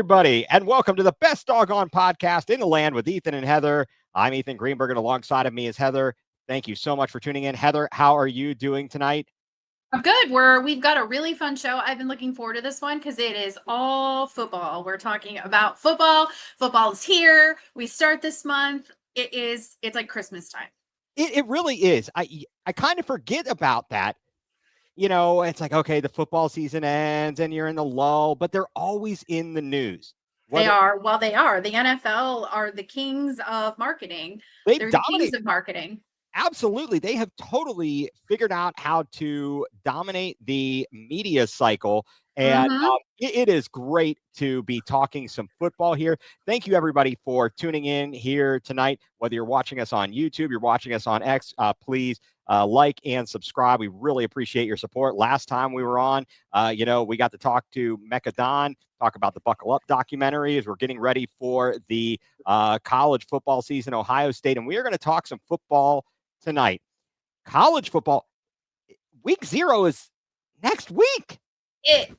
everybody, and welcome to the best doggone podcast in the land with Ethan and Heather. I'm Ethan Greenberg, and alongside of me is Heather. Thank you so much for tuning in. Heather, how are you doing tonight? I'm good. We've got a really fun show. I've been looking forward to this one because it is all football. We're talking about football. Football is here. We start this month. It's like Christmas time. It really is. I kind of forget about that. You know, it's like, okay, the football season ends and you're in the lull, but they're always in the news. They are. Well, they are. The NFL are the kings of marketing. They've They're the dominated. kings of marketing. Absolutely. They have totally figured out how to dominate the media cycle. And it is great to be talking some football here. Thank you, everybody, for tuning in here tonight. Whether you're watching us on YouTube, you're watching us on X, please like and subscribe. We really appreciate your support. Last time we were on, we got to talk to Mecca Don, talk about the Buckle Up documentary as we're getting ready for the college football season, Ohio State. And we are going to talk some football tonight. College football, week 0 is next week. It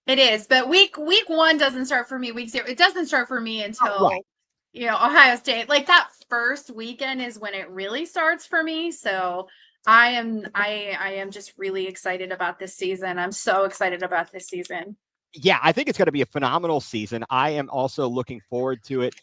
is, but week 1 doesn't start for me. Week 0, it doesn't start for me until Ohio State. Like that first weekend is when it really starts for me. So I am just really excited about this season. I'm so excited about this season. Yeah, I think it's going to be a phenomenal season. I am also looking forward to it.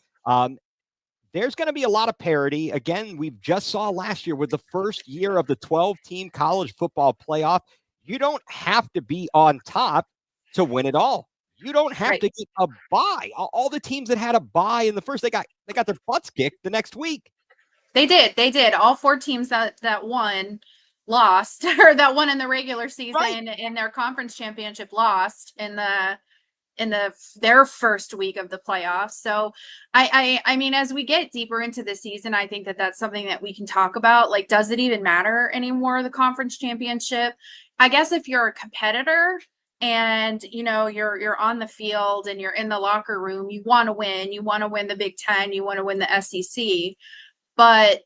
There's going to be a lot of parity. Again, we just saw last year with the first year of the 12-team college football playoff. You don't have to be on top to win it all. You don't have to get a bye. All the teams that had a bye in the first, they got their butts kicked the next week. They did. All 4 teams that won lost, or that won in the regular season in their conference championship lost in their first week of the playoffs. So I mean, as we get deeper into the season, I think that that's something that we can talk about. Like, does it even matter anymore, the conference championship? I guess if you're a competitor and you're on the field and you're in the locker room, you want to win the Big Ten, you want to win the SEC, but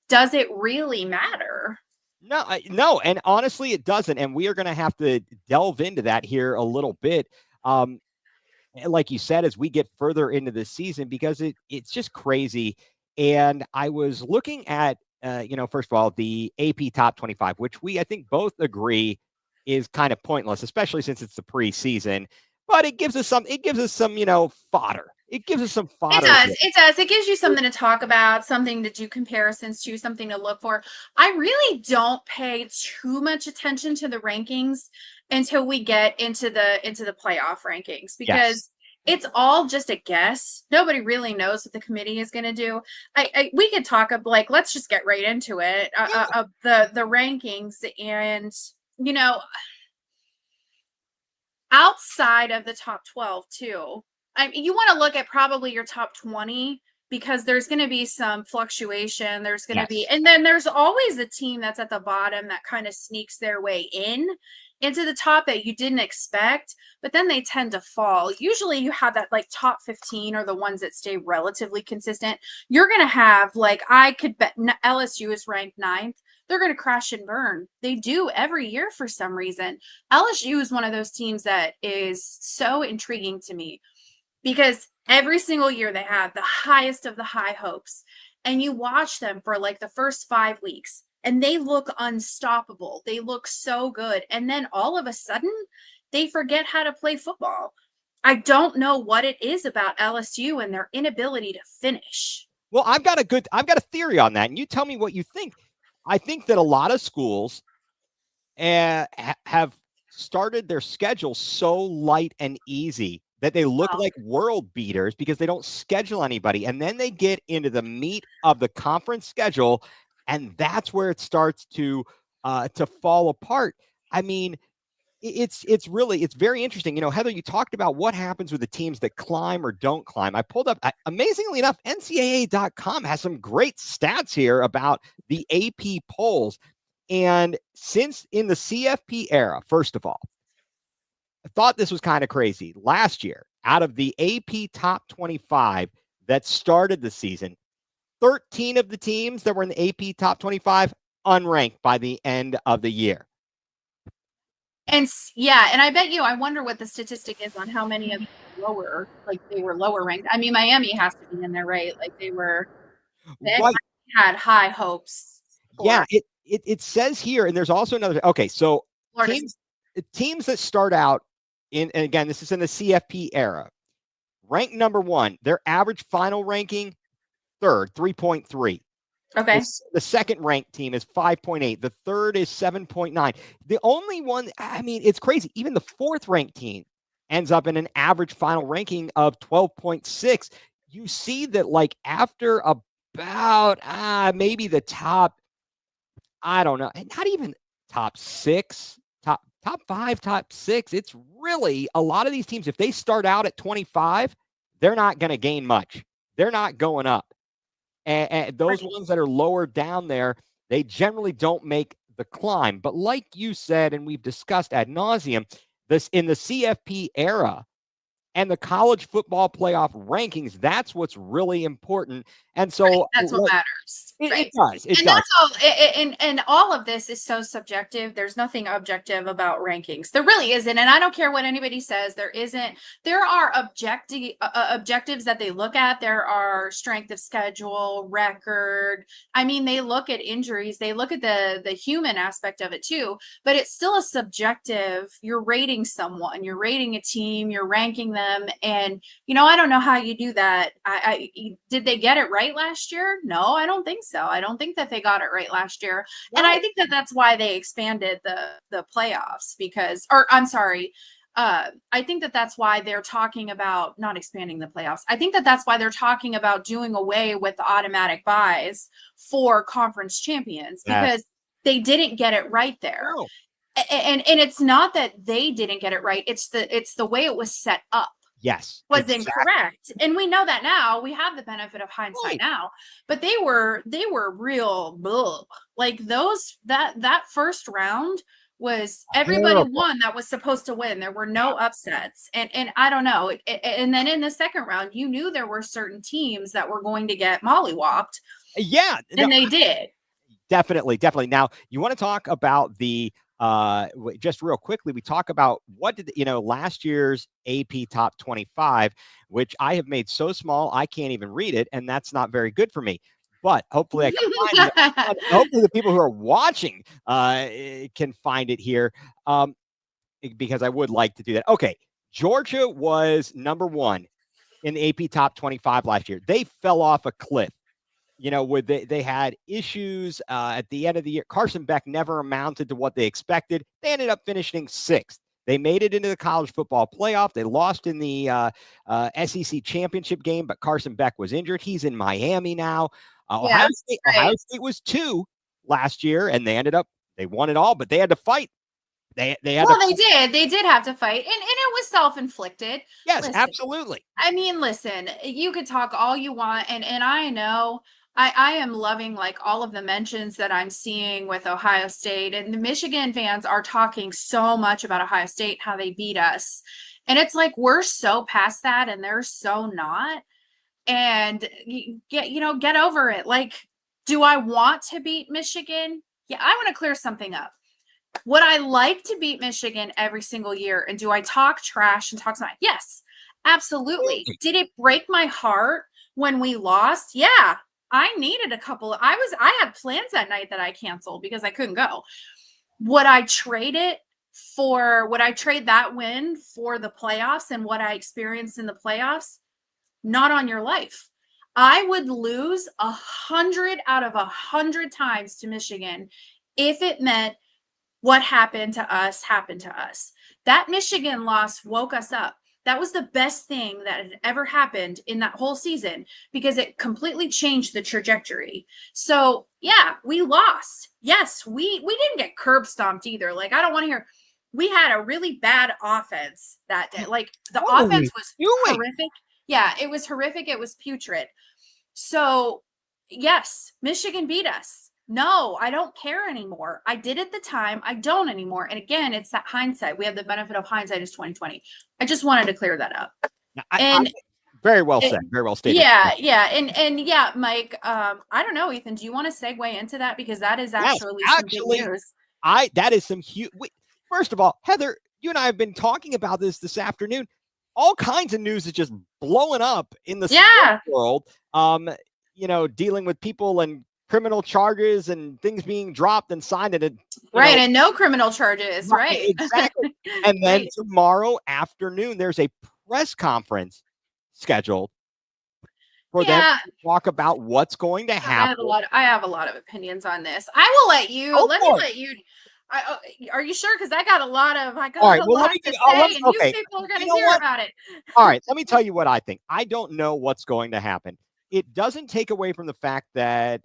does it really matter? No, and honestly it doesn't, and we are going to have to delve into that here a little bit. Like you said, as we get further into the season, because it's just crazy. And I was looking at, first of all, the AP top 25, which I think both agree is kind of pointless, especially since it's the preseason, but it gives us some, fodder. It gives us some fodder. It does. It gives you something to talk about, something to do comparisons to, something to look for. I really don't pay too much attention to the rankings until we get into the playoff rankings, because it's all just a guess. Nobody really knows what the committee is going to do. We could talk of, like, let's just get right into it, of the rankings. And outside of the top 12 too, you want to look at probably your top 20, because there's going to be some fluctuation. There's going to be, and then there's always a team that's at the bottom that kind of sneaks their way into the top that you didn't expect, but then they tend to fall. Usually you have that, like, top 15 are the ones that stay relatively consistent. You're going to have, like, I could bet LSU is ranked 9th. They're going to crash and burn. They do every year for some reason. LSU is one of those teams that is so intriguing to me, because every single year they have the highest of the high hopes, and you watch them for like the first 5 weeks and they look unstoppable. They look so good. And then all of a sudden they forget how to play football. I don't know what it is about LSU and their inability to finish. Well, I've got a theory on that, and you tell me what you think. I think that a lot of schools have started their schedule so light and easy that they look like world beaters because they don't schedule anybody. And then they get into the meat of the conference schedule, and that's where it starts to fall apart. I mean, it's very interesting. Heather, you talked about what happens with the teams that climb or don't climb. I pulled up, amazingly enough, NCAA.com has some great stats here about the AP polls. And since in the CFP era, first of all, I thought this was kind of crazy. Last year, out of the AP top 25 that started the season, 13 of the teams that were in the AP top 25 unranked by the end of the year. And yeah, and I bet you, I wonder what the statistic is on how many of lower, like they were lower ranked. I mean, Miami has to be in there, right? Like they Right. had high hopes Yeah, for it says here, and there's also another. Okay, so Florida. teams that start out in, and again, this is in the CFP era, ranked number one, their average final ranking third, 3.3. Okay. The second ranked team is 5.8. The third is 7.9. The only one, I mean, it's crazy. Even the fourth ranked team ends up in an average final ranking of 12.6. You see that, like, after about maybe the top, I don't know, not even top six, top five, top six. It's really a lot of these teams. If they start out at 25, they're not going to gain much. They're not going up. And those ones that are lower down there, they generally don't make the climb. But like you said, and we've discussed ad nauseum, this in the CFP era and the college football playoff rankings, that's what's really important. And so That's what matters. it does. It And does. that's all. And all of this is so subjective. There's nothing objective about rankings. There really isn't. And I don't care what anybody says. There isn't. There are objectives that they look at. There are strength of schedule, record. I mean, they look at injuries. They look at the human aspect of it too. But it's still a subjective. You're rating someone. You're rating a team. You're ranking them. And I don't know how you do that. Did they get it right last year? No, I don't think so. I don't think that they got it right last year. No. And I think that that's why they expanded the playoffs I'm sorry. I think that that's why they're talking about not expanding the playoffs. I think that that's why they're talking about doing away with the automatic buys for conference champions because they didn't get it right there. No. And it's not that they didn't get it right. It's the way it was set up. Yes. Was incorrect. And we know that now. We have the benefit of hindsight now. But they were real like that first round was everybody won that was supposed to win. There were no upsets. And I don't know. And then in the second round, you knew there were certain teams that were going to get mollywopped. Yeah. And they did. Definitely. Now, you want to talk about the just real quickly, we talk about what did last year's AP top 25, which I have made so small I can't even read it, and that's not very good for me. But hopefully I can find it. Hopefully the people who are watching can find it here, because I would like to do that. Okay, Georgia was number one in the AP top 25 last year. They fell off a cliff. They had issues at the end of the year. Carson Beck never amounted to what they expected. They ended up finishing sixth. They made it into the college football playoff. They lost in the SEC championship game, but Carson Beck was injured. He's in Miami now. Ohio State was 2 last year, and they won it all, but they had to fight. They did have to fight, and it was self-inflicted. Yes, absolutely. I mean, listen, you could talk all you want, and I know I am loving like all of the mentions that I'm seeing with Ohio State, and the Michigan fans are talking so much about Ohio State, how they beat us. And it's like, we're so past that and they're so not. And get over it. Like, do I want to beat Michigan? Yeah, I want to clear something up. Would I like to beat Michigan every single year? And do I talk trash and talk smack? Yes, absolutely. Did it break my heart when we lost? Yeah. I needed a couple. I had plans that night that I canceled because I couldn't go. Would I trade that win for the playoffs and what I experienced in the playoffs? Not on your life. I would lose 100 out of 100 times to Michigan if it meant what happened to us happened to us. That Michigan loss woke us up. That was the best thing that had ever happened in that whole season because it completely changed the trajectory. So, yeah, we lost. Yes, we didn't get curb stomped either. Like, I don't want to hear. We had a really bad offense that day. Like, the offense was horrific. Yeah, it was horrific. It was putrid. So, yes, Michigan beat us. No, I don't care anymore. I did at the time. I don't anymore. And again, it's that hindsight. We have the benefit of hindsight is 2020. I just wanted to clear that up. Very well said. Very well stated. Yeah. And yeah, Mike, I don't know, Ethan, do you want to segue into that? Because that is actually some good news. That is some huge. First of all, Heather, you and I have been talking about this afternoon. All kinds of news is just blowing up in the sports world. Dealing with people and criminal charges and things being dropped and signed, and and no criminal charges, right? Exactly. And then right. tomorrow afternoon, there's a press conference scheduled for them to talk about what's going to happen. I have a lot of opinions on this. I will let you. Let me let you. Are you sure? Because I got a lot to say, and you people are going to hear about it. All right, let me tell you what I think. I don't know what's going to happen. It doesn't take away from the fact that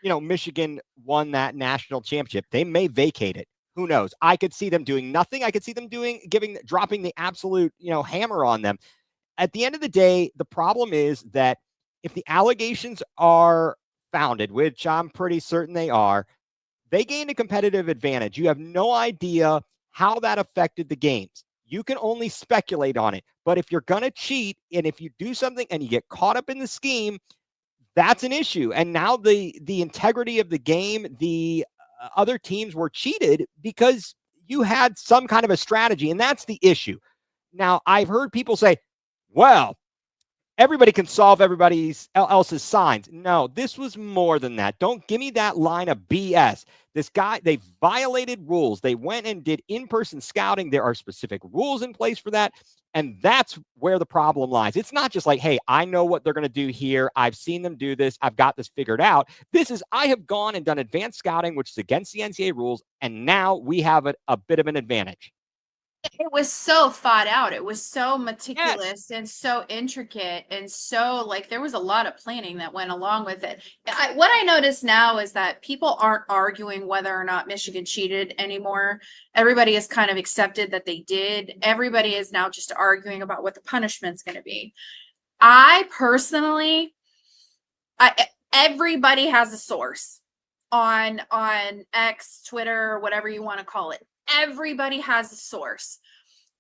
Michigan won that national championship. They may vacate it. Who knows? I could see them doing nothing. I could see them dropping the absolute hammer on them. At the end of the day, the problem is that if the allegations are founded, which I'm pretty certain they are, they gained a competitive advantage. You have no idea how that affected the games. You can only speculate on it. But if you're going to cheat, and if you do something and you get caught up in the scheme, that's an issue. And now the integrity of the game, the other teams were cheated because you had some kind of a strategy, and that's the issue. Now, I've heard people say, well, everybody can solve everybody else's signs. No, this was more than that. Don't give me that line of BS. This guy, they violated rules. They went and did in-person scouting. There are specific rules in place for that. And that's where the problem lies. It's not just like, hey, I know what they're going to do here. I've seen them do this. I've got this figured out. I have gone and done advanced scouting, which is against the NCAA rules. And now we have a bit of an advantage. It was so thought out. It was so meticulous and so intricate, and so there was a lot of planning that went along with it. What I notice now is that people aren't arguing whether or not Michigan cheated anymore. Everybody has kind of accepted that they did. Everybody is now just arguing about what the punishment's going to be. I personally, everybody has a source on X, Twitter, whatever you want to call it. Everybody has a source.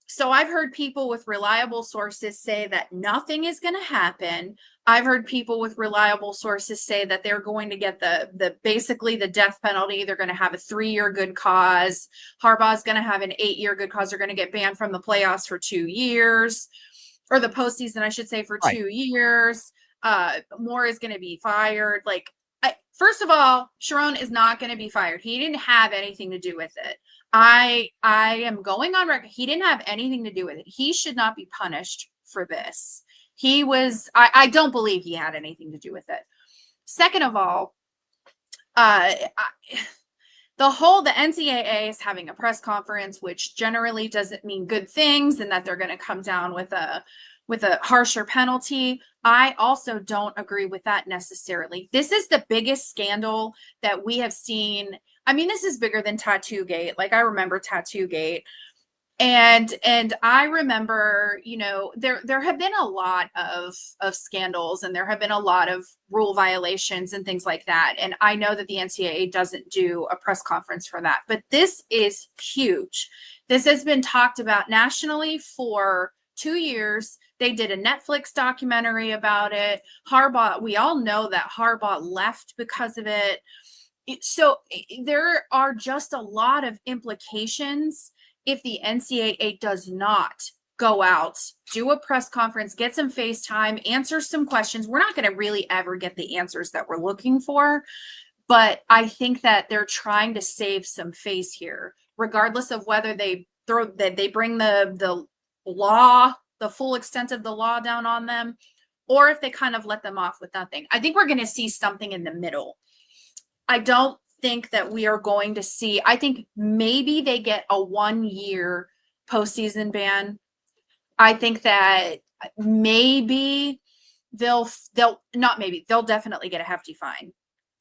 So I've heard people with reliable sources say that nothing is going to happen. I've heard people with reliable sources say that they're going to get basically the death penalty. They're going to have a 3-year good cause. Harbaugh's going to have an 8-year good cause. They're going to get banned from the playoffs for 2 years, or the postseason, I should say, for 2 years. Moore is going to be fired. First of all, Sharon is not going to be fired. He didn't have anything to do with it. I am going on record. He didn't have anything to do with it. He should not be punished for this. I don't believe he had anything to do with it. Second of all, the NCAA is having a press conference, which generally doesn't mean good things, and that they're going to come down with a harsher penalty. I also don't agree with that necessarily. This is the biggest scandal that we have seen. I mean, this is bigger than Tattoo-gate. I remember Tattoo-gate. And I remember, there have been a lot of scandals, and there have been a lot of rule violations and things like that. And I know that the NCAA doesn't do a press conference for that, but this is huge. This has been talked about nationally for 2 years. They did a Netflix documentary about it. Harbaugh, we all know that Harbaugh left because of it. So there are just a lot of implications if the NCAA does not go out, do a press conference, get some FaceTime, answer some questions. We're not going to really ever get the answers that we're looking for, but I think that they're trying to save some face here, regardless of whether they bring the law, the full extent of the law down on them, or if they kind of let them off with nothing. I think we're going to see something in the middle. I don't think that we are going to see, I think maybe they get a 1-year postseason ban. I think that maybe they'll definitely get a hefty fine.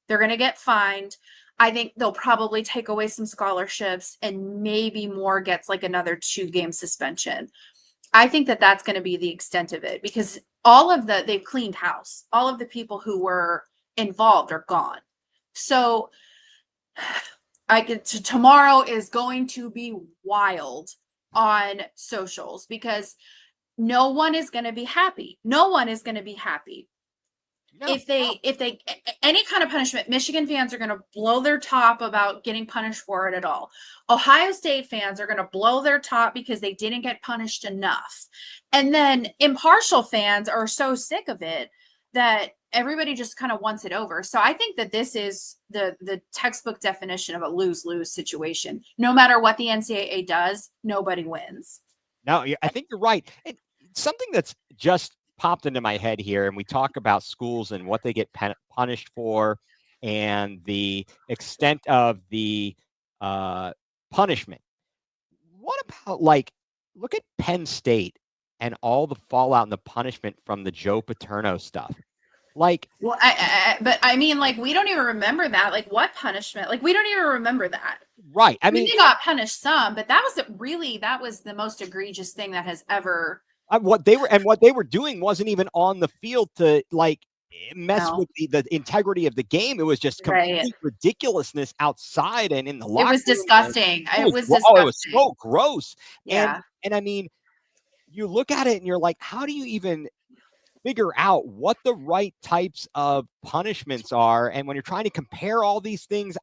They're going to get fined. I think they'll probably take away some scholarships, and maybe Moore gets another 2-game suspension. I think that that's going to be the extent of it, because they've cleaned house. All of the people who were involved are gone. So tomorrow is going to be wild on socials, because no one is going to be happy. No one is going to be happy. No, if they any kind of punishment, Michigan fans are going to blow their top about getting punished for it at all. Ohio State fans are going to blow their top because they didn't get punished enough. And then impartial fans are so sick of it that everybody just kind of wants it over. So I think that this is the textbook definition of a lose-lose situation. No matter what the NCAA does, nobody wins. no, I think you're right. And something that's just popped into my head here, and we talk about schools and what they get punished for and the extent of the punishment. What about, like, look at Penn State and all the fallout and the punishment from the Joe Paterno stuff? Like, well, but I mean, like, we don't even remember that. Like, what punishment? Like, we don't even remember that. right. I mean, mean, they got punished some, but that was the most egregious thing that has ever. what they were doing wasn't even on the field to, like, mess with the integrity of the game. It was just complete ridiculousness outside and in the locker room. It was disgusting. It was disgusting. Oh, it was so gross. Yeah. And I mean, you look at it and you're like, how do you even figure out what the right types of punishments are? And when you're trying to compare all these things,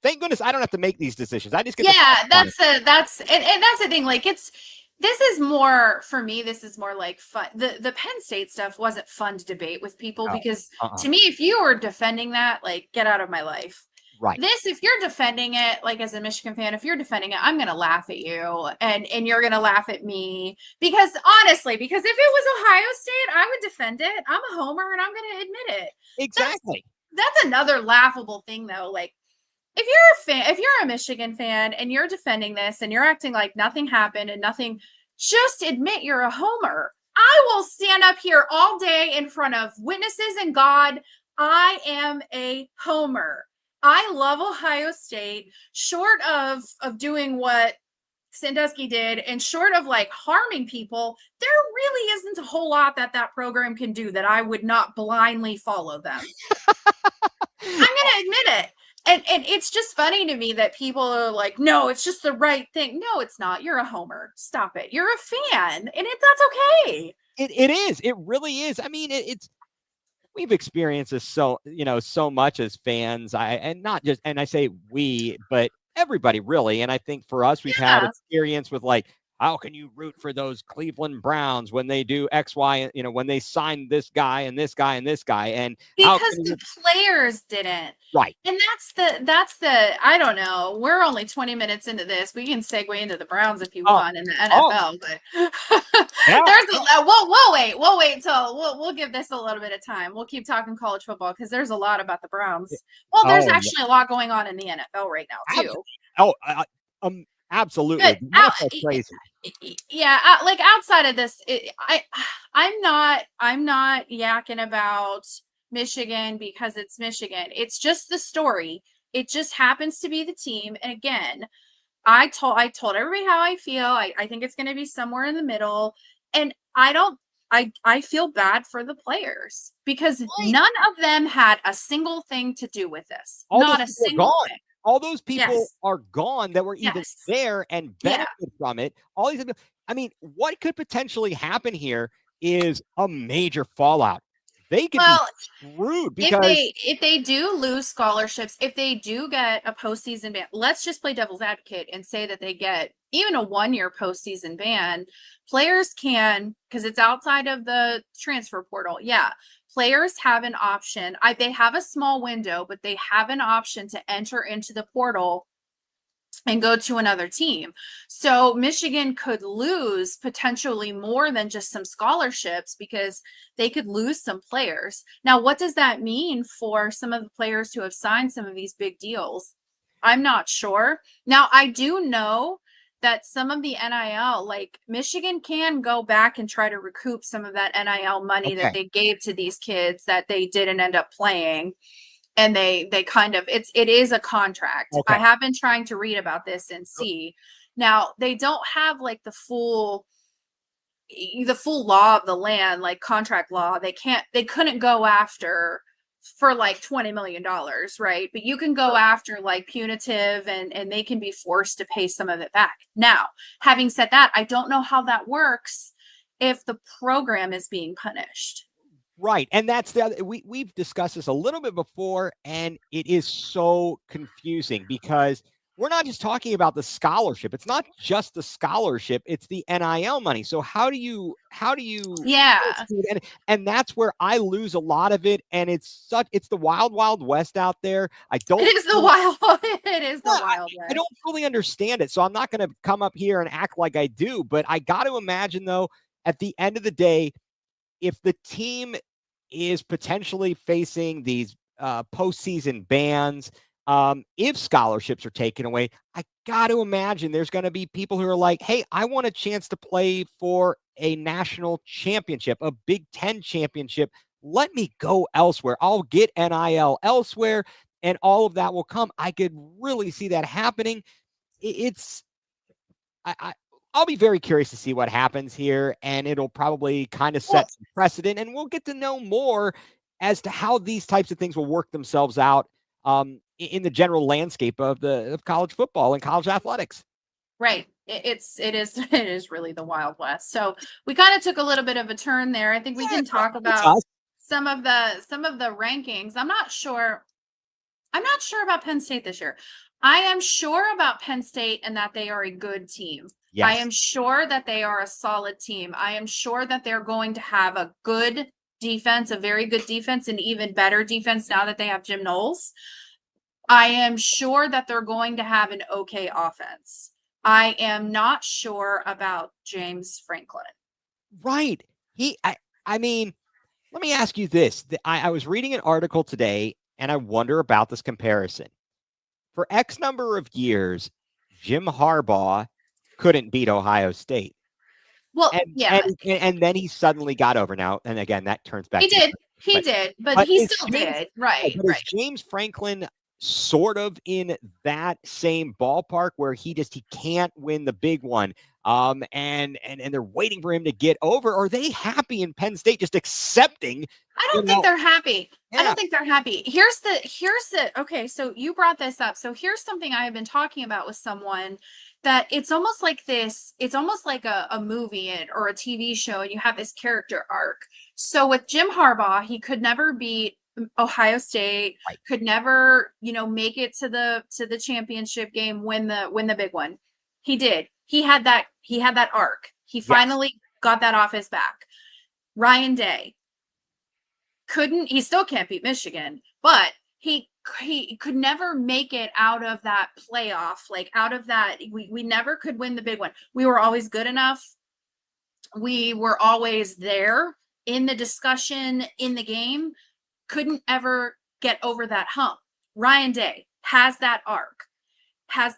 thank goodness I don't have to make these decisions. I just get that's the thing. Like, this is more for me. This is more like fun. The Penn State stuff wasn't fun to debate with people because to me, if you were defending that, like, get out of my life. Right. This, if you're defending it, like, as a Michigan fan, if you're defending it, I'm going to laugh at you and you're going to laugh at me because honestly, because if it was Ohio State, I would defend it. I'm a homer and I'm going to admit it. Exactly. That's another laughable thing though. Like, if you're a Michigan fan and you're defending this and you're acting like nothing happened and nothing, just admit you're a homer. I will stand up here all day in front of witnesses and God. I am a homer. I love Ohio State, short of doing what Sandusky did and short of, like, harming people. There really isn't a whole lot that program can do that I would not blindly follow them. I'm going to admit it. And it's just funny to me that people are like, no, it's just the right thing. No, it's not. You're a homer. Stop it. You're a fan. And that's okay. It is. It really is. I mean, it's we've experienced this so much as fans. I say we, but everybody really. And I think for us, we've had experience with, like, how can you root for those Cleveland Browns when they do X, Y, when they sign this guy and this guy and this guy, and because the players didn't. Right. And that's the I don't know. We're only 20 minutes into this. We can segue into the Browns if you want in the NFL, but we'll wait until we'll give this a little bit of time. We'll keep talking college football because there's a lot about the Browns. Well, there's actually a lot going on in the NFL right now too. Absolutely. Crazy. Yeah, like, outside of this, I'm not yakking about Michigan because it's Michigan. It's just the story. It just happens to be the team. And again, I told everybody how I feel. I think it's going to be somewhere in the middle. And I feel bad for the players because none of them had a single thing to do with this. Not a single thing. All those people are gone that were even there and benefited from it. All these, I mean, what could potentially happen here is a major fallout. They could be screwed because if they do lose scholarships, if they do get a postseason ban, let's just play devil's advocate and say that they get even a 1-year postseason ban. Players can, because it's outside of the transfer portal. Yeah. Players have an option. They have a small window, but they have an option to enter into the portal and go to another team. So Michigan could lose potentially more than just some scholarships because they could lose some players. Now, what does that mean for some of the players who have signed some of these big deals? I'm not sure. Now, I do know that some of the NIL, like, Michigan can go back and try to recoup some of that NIL money that they gave to these kids that they didn't end up playing. And they kind of, it is a contract. I have been trying to read about this and see. Now, they don't have, like, the full law of the land, like contract law. They couldn't go after for like $20 million, right? But you can go after, like, punitive and they can be forced to pay some of it back. Now, having said that, I don't know how that works if the program is being punished. Right. And that's the other, we've discussed this a little bit before, and it is so confusing because we're not just talking about the scholarship. It's not just the scholarship, it's the NIL money. So how do you Yeah. and that's where I lose a lot of it. And it's the wild, wild west out there. I It don't is the wild it is the yeah, Wild I West. don't fully understand it. So I'm not going to come up here and act like I do, but I got to imagine though, at the end of the day, if the team is potentially facing these postseason bans, if scholarships are taken away, I got to imagine there's going to be people who are like, hey, I want a chance to play for a national championship, a Big Ten championship. Let me go elsewhere. I'll get NIL elsewhere, and all of that will come. I could really see that happening. It's I I'll be very curious to see what happens here, and it'll probably kind of Well, set some precedent, and we'll get to know more as to how these types of things will work themselves out in the general landscape of college football and college athletics. right. It is really the Wild West. So we kind of took a little bit of a turn there. I think we Yeah, can talk it's about us. some of the rankings. I'm not sure about Penn State this year. I am sure about Penn State and that they are a good team. I Yes, am sure that they are a solid team. I am sure that they're going to have a good defense, a very good defense, and even better defense now that they have Jim Knowles. I am sure that they're going to have an okay offense. I am not sure about James Franklin. right. I mean, let me ask you this. I was reading an article today, and I wonder about this comparison. For X number of years, Jim Harbaugh couldn't beat Ohio State. Well, And yeah, and then he suddenly got over. Now, and again, that turns back he to the did. He but did, but but he is still James did. Right, but is right. James Franklin sort of in that same ballpark where he can't win the big one? And they're waiting for him to get over. Or are they happy in Penn State just accepting, I you don't think know, they're happy. I yeah, don't think they're happy. Okay, so you brought this up. So here's something I have been talking about with someone that it's almost like this, it's almost like a movie or a TV show, and you have this character arc. So with Jim Harbaugh, he could never beat Ohio State, right. could never, make it to the championship game, win the big one. He did. He had that arc. He Yes. finally got that off his back. Ryan Day he still can't beat Michigan, but he could never make it out of that playoff, like out of that. We never could win the big one. We were always good enough. We were always there in the discussion, in the game. Couldn't ever get over that hump. Ryan Day has that arc, has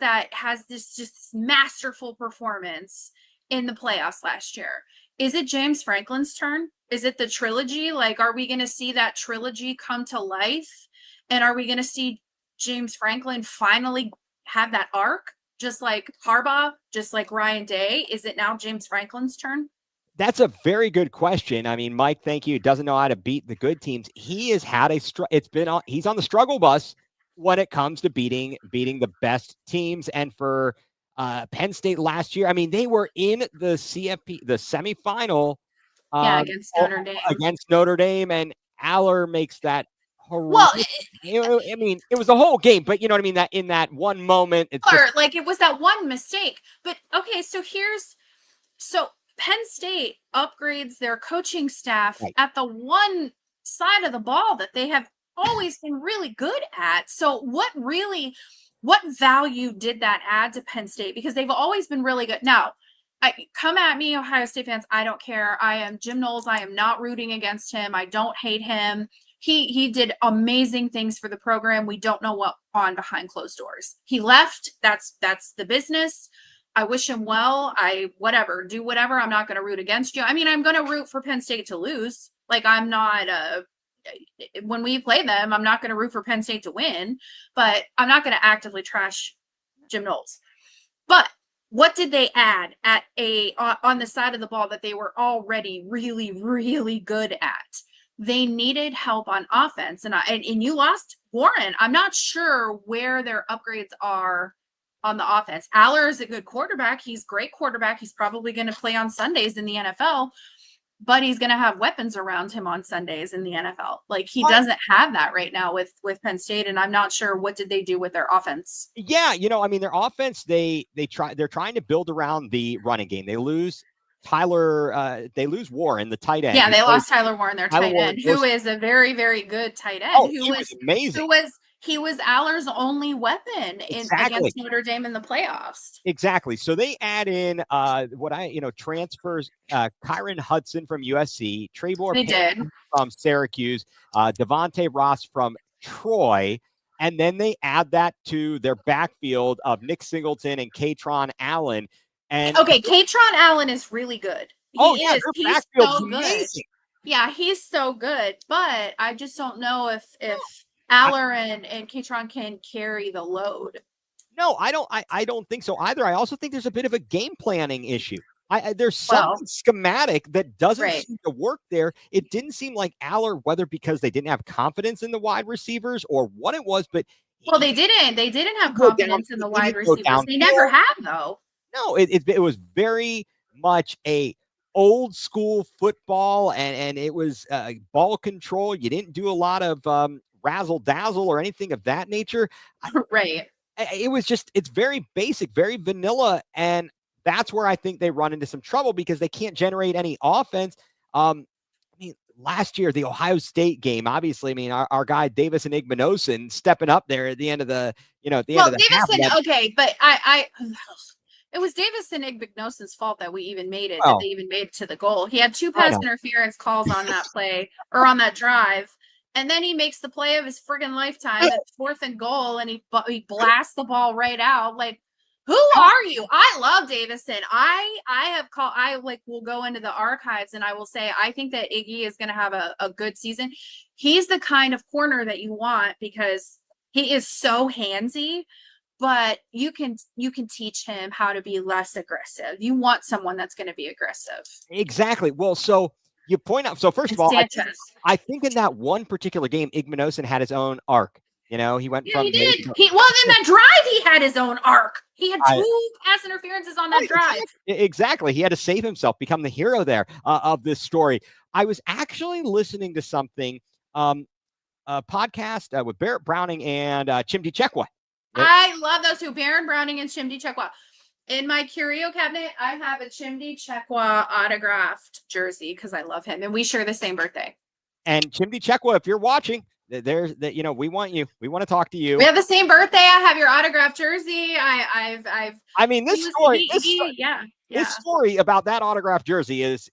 this just masterful performance in the playoffs last year. Is it James Franklin's turn? Is it the trilogy? Like, are we going to see that trilogy come to life? And are we going to see James Franklin finally have that arc? Just like Harbaugh, just like Ryan Day. Is it now James Franklin's turn? That's a very good question. I mean, Mike, thank you. Doesn't know how to beat the good teams. He has had he's on the struggle bus when it comes to beating the best teams. And for Penn State last year, I mean, they were in the CFP, the semifinal Yeah, um, against Notre Dame. against Notre Dame, and Aller makes that Well, horrific. I mean, it was the whole game, but you know what I mean. That in that one moment, it's just or like it was that one mistake. But okay, so Penn State upgrades their coaching staff right. at the one side of the ball that they have always been really good at. So what value did that add to Penn State? Because they've always been really good. Now, come at me, Ohio State fans. I don't care. I am Jim Knowles. I am not rooting against him. I don't hate him. He did amazing things for the program. We don't know what on behind closed doors. He left. That's the business. I wish him well. Do whatever. I'm not going to root against you. I mean, I'm going to root for Penn State to lose. Like, I'm not when we play them, I'm not going to root for Penn State to win, but I'm not going to actively trash Jim Knowles. But what did they add on the side of the ball that they were already really, really good at? They needed help on offense, and you lost Warren. I'm not sure where their upgrades are on the offense. Aller is a good quarterback. He's a great quarterback. He's probably going to play on Sundays in the NFL. but he's going to have weapons around him on Sundays in the NFL. Like he doesn't have that right now with Penn State, and I'm not sure what did they do with their offense. Yeah, I mean, their offense, they're trying to build around the running game. They lose Warren, the tight end. Yeah, they lost Tyler Warren, their tight end, who is a very, very good tight end. Oh, he was amazing. He was Aller's only weapon against Notre Dame in the playoffs. Exactly. So they add in transfers Kyron Hudson from USC, Trebor Payne from Syracuse, Devontae Ross from Troy, and then they add that to their backfield of Nick Singleton and Katron Allen. And Katron Allen is really good. He's so good. Amazing. Yeah, he's so good. But I just don't know if Aller and Katron can carry the load. No, I don't think so either. I also think there's a bit of a game planning issue. There's something schematic that doesn't seem to work there. It didn't seem like Aller, whether because they didn't have confidence in the wide receivers or what it was, but they didn't have confidence in the wide receivers. They never have, though. No, it was very much a old school football, and it was ball control. You didn't do a lot of razzle dazzle or anything of that nature. Right. It's very basic, very vanilla. And that's where I think they run into some trouble because they can't generate any offense. I mean, last year, the Ohio State game, obviously, I mean, our guy Davis and Igmanosin stepping up there at the end of the, at the end of the half. But it was Davis and Igbinosin's fault that we even made it, that they even made it to the goal. He had 2 pass interference calls on that play or on that drive. And then he makes the play of his friggin' lifetime at 4th and goal, and he blasts the ball right out. Like, who are you? I love Davison. Will go into the archives and I will say, I think that Iggy is going to have a good season. He's the kind of corner that you want because he is so handsy, but you can teach him how to be less aggressive. You want someone that's going to be aggressive. Exactly. Well, so you point out. So first of all, I think in that one particular game, Igmanosin had his own arc. He went from. He did. In that drive, he had his own arc. He had 2 pass interferences on that drive. Exactly. He had to save himself, become the hero there of this story. I was actually listening to something, a podcast with Barrett Browning and Chimdi Chekwa. I love those 2, Barrett Browning and Chimdi Chekwa. In my curio cabinet, I have a Chimdi Chekwa autographed jersey because I love him, and we share the same birthday. And Chimdi Chekwa, if you're watching, there's that. We want you. We want to talk to you. We have the same birthday. I have your autographed jersey. This story about that autographed jersey is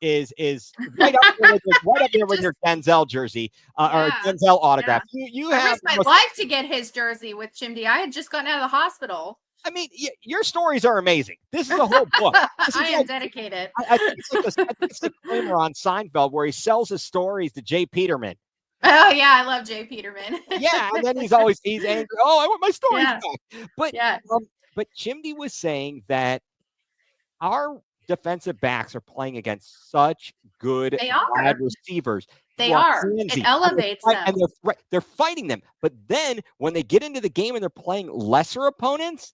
right up there with your Denzel jersey or Denzel autograph. You have risked my life to get his jersey with Chimdi. I had just gotten out of the hospital. I mean, your stories are amazing. This is a whole book. I am dedicated. I think it's like a disclaimer on Seinfeld where he sells his stories to Jay Peterman. Oh yeah, I love Jay Peterman. Yeah, and then he's angry. Oh, I want my stories back. But Chimdi was saying that our defensive backs are playing against such good wide receivers. They are. It elevates them. And they're fighting them. But then when they get into the game and they're playing lesser opponents,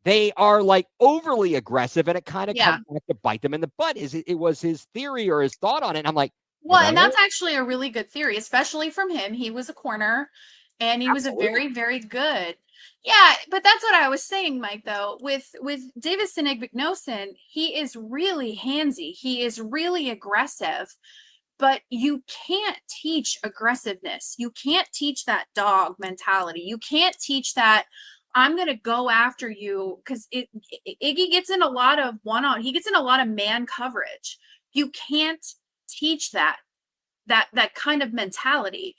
they are like overly aggressive, and it kind of comes back to bite them in the butt. It was his theory or his thought on it. And I'm like, well, and that's actually a really good theory, especially from him. He was a corner, and he was a very, very good. Yeah, but that's what I was saying, Mike, though. With Davison Igbinosin, he is really handsy. He is really aggressive. But you can't teach aggressiveness. You can't teach that dog mentality. You can't teach that I'm going to go after you because Iggy gets in a lot of he gets in a lot of man coverage. You can't teach that kind of mentality.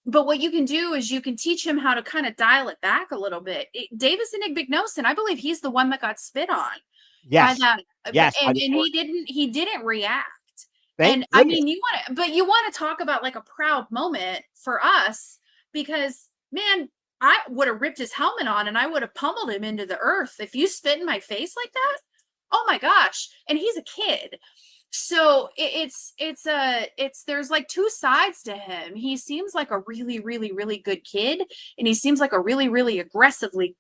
But what you can do is you can teach him how to kind of dial it back a little bit. Davison Igbinosin, I believe he's the one that got spit on. Yes. Yes. And he didn't react. I mean, you want to talk about like a proud moment for us because, man, I would have ripped his helmet on and I would have pummeled him into the earth. If you spit in my face like that, oh my gosh. And he's a kid. So there's like 2 sides to him. He seems like a really, really, really good kid. And he seems like a really, really aggressively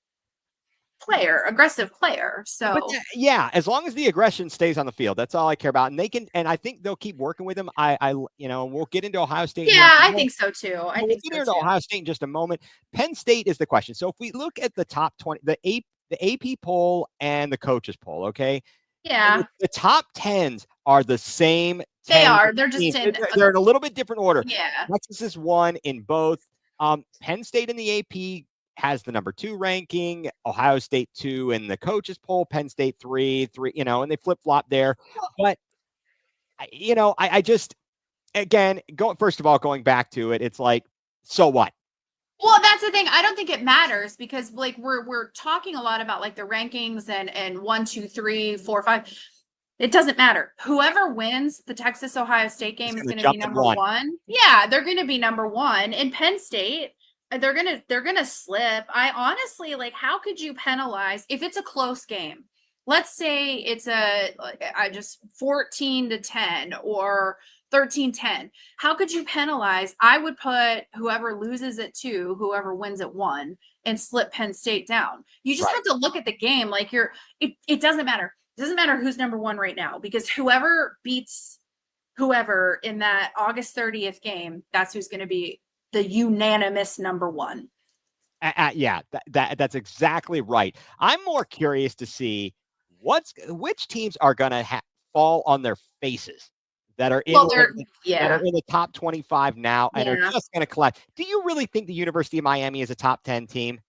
aggressive player. So yeah, as long as the aggression stays on the field, that's all I care about. And they can, and I think they'll keep working with him. We'll get into Ohio State here. yeah, I think so too. We'll get into Ohio State in just a moment. Penn State is the question. So if we look at the top 20, the AP poll and the coaches poll, okay? Yeah. The top 10s are the same. They are. They're just they're in a little bit different order. Yeah. Texas is 1 in both. Penn State in the AP has the number 2 ranking, Ohio State 2 in the coaches poll, Penn State 3, and they flip-flop there. But I just, again, first of all, going back to it, it's like, so what? Well, that's the thing. I don't think it matters because like we're talking a lot about like the rankings and 1, 2, 3, 4, 5. It doesn't matter. Whoever wins the Texas Ohio State game is going to be number 1. Yeah, they're going to be number 1. In Penn State, they're going to slip. I honestly, like, how could you penalize if it's a close game? Let's say it's just 14-10 or 13-10. How could you penalize? I would put whoever loses at 2, whoever wins at 1, and slip Penn State down. You just have to look at the game like it doesn't matter. It doesn't matter who's number 1 right now because whoever beats whoever in that August 30th game, that's who's going to be the unanimous number 1. Yeah, that's exactly right. I'm more curious to see which teams are going to fall on their faces that are in the top 25 now and are just going to collapse. Do you really think the University of Miami is a top 10 team?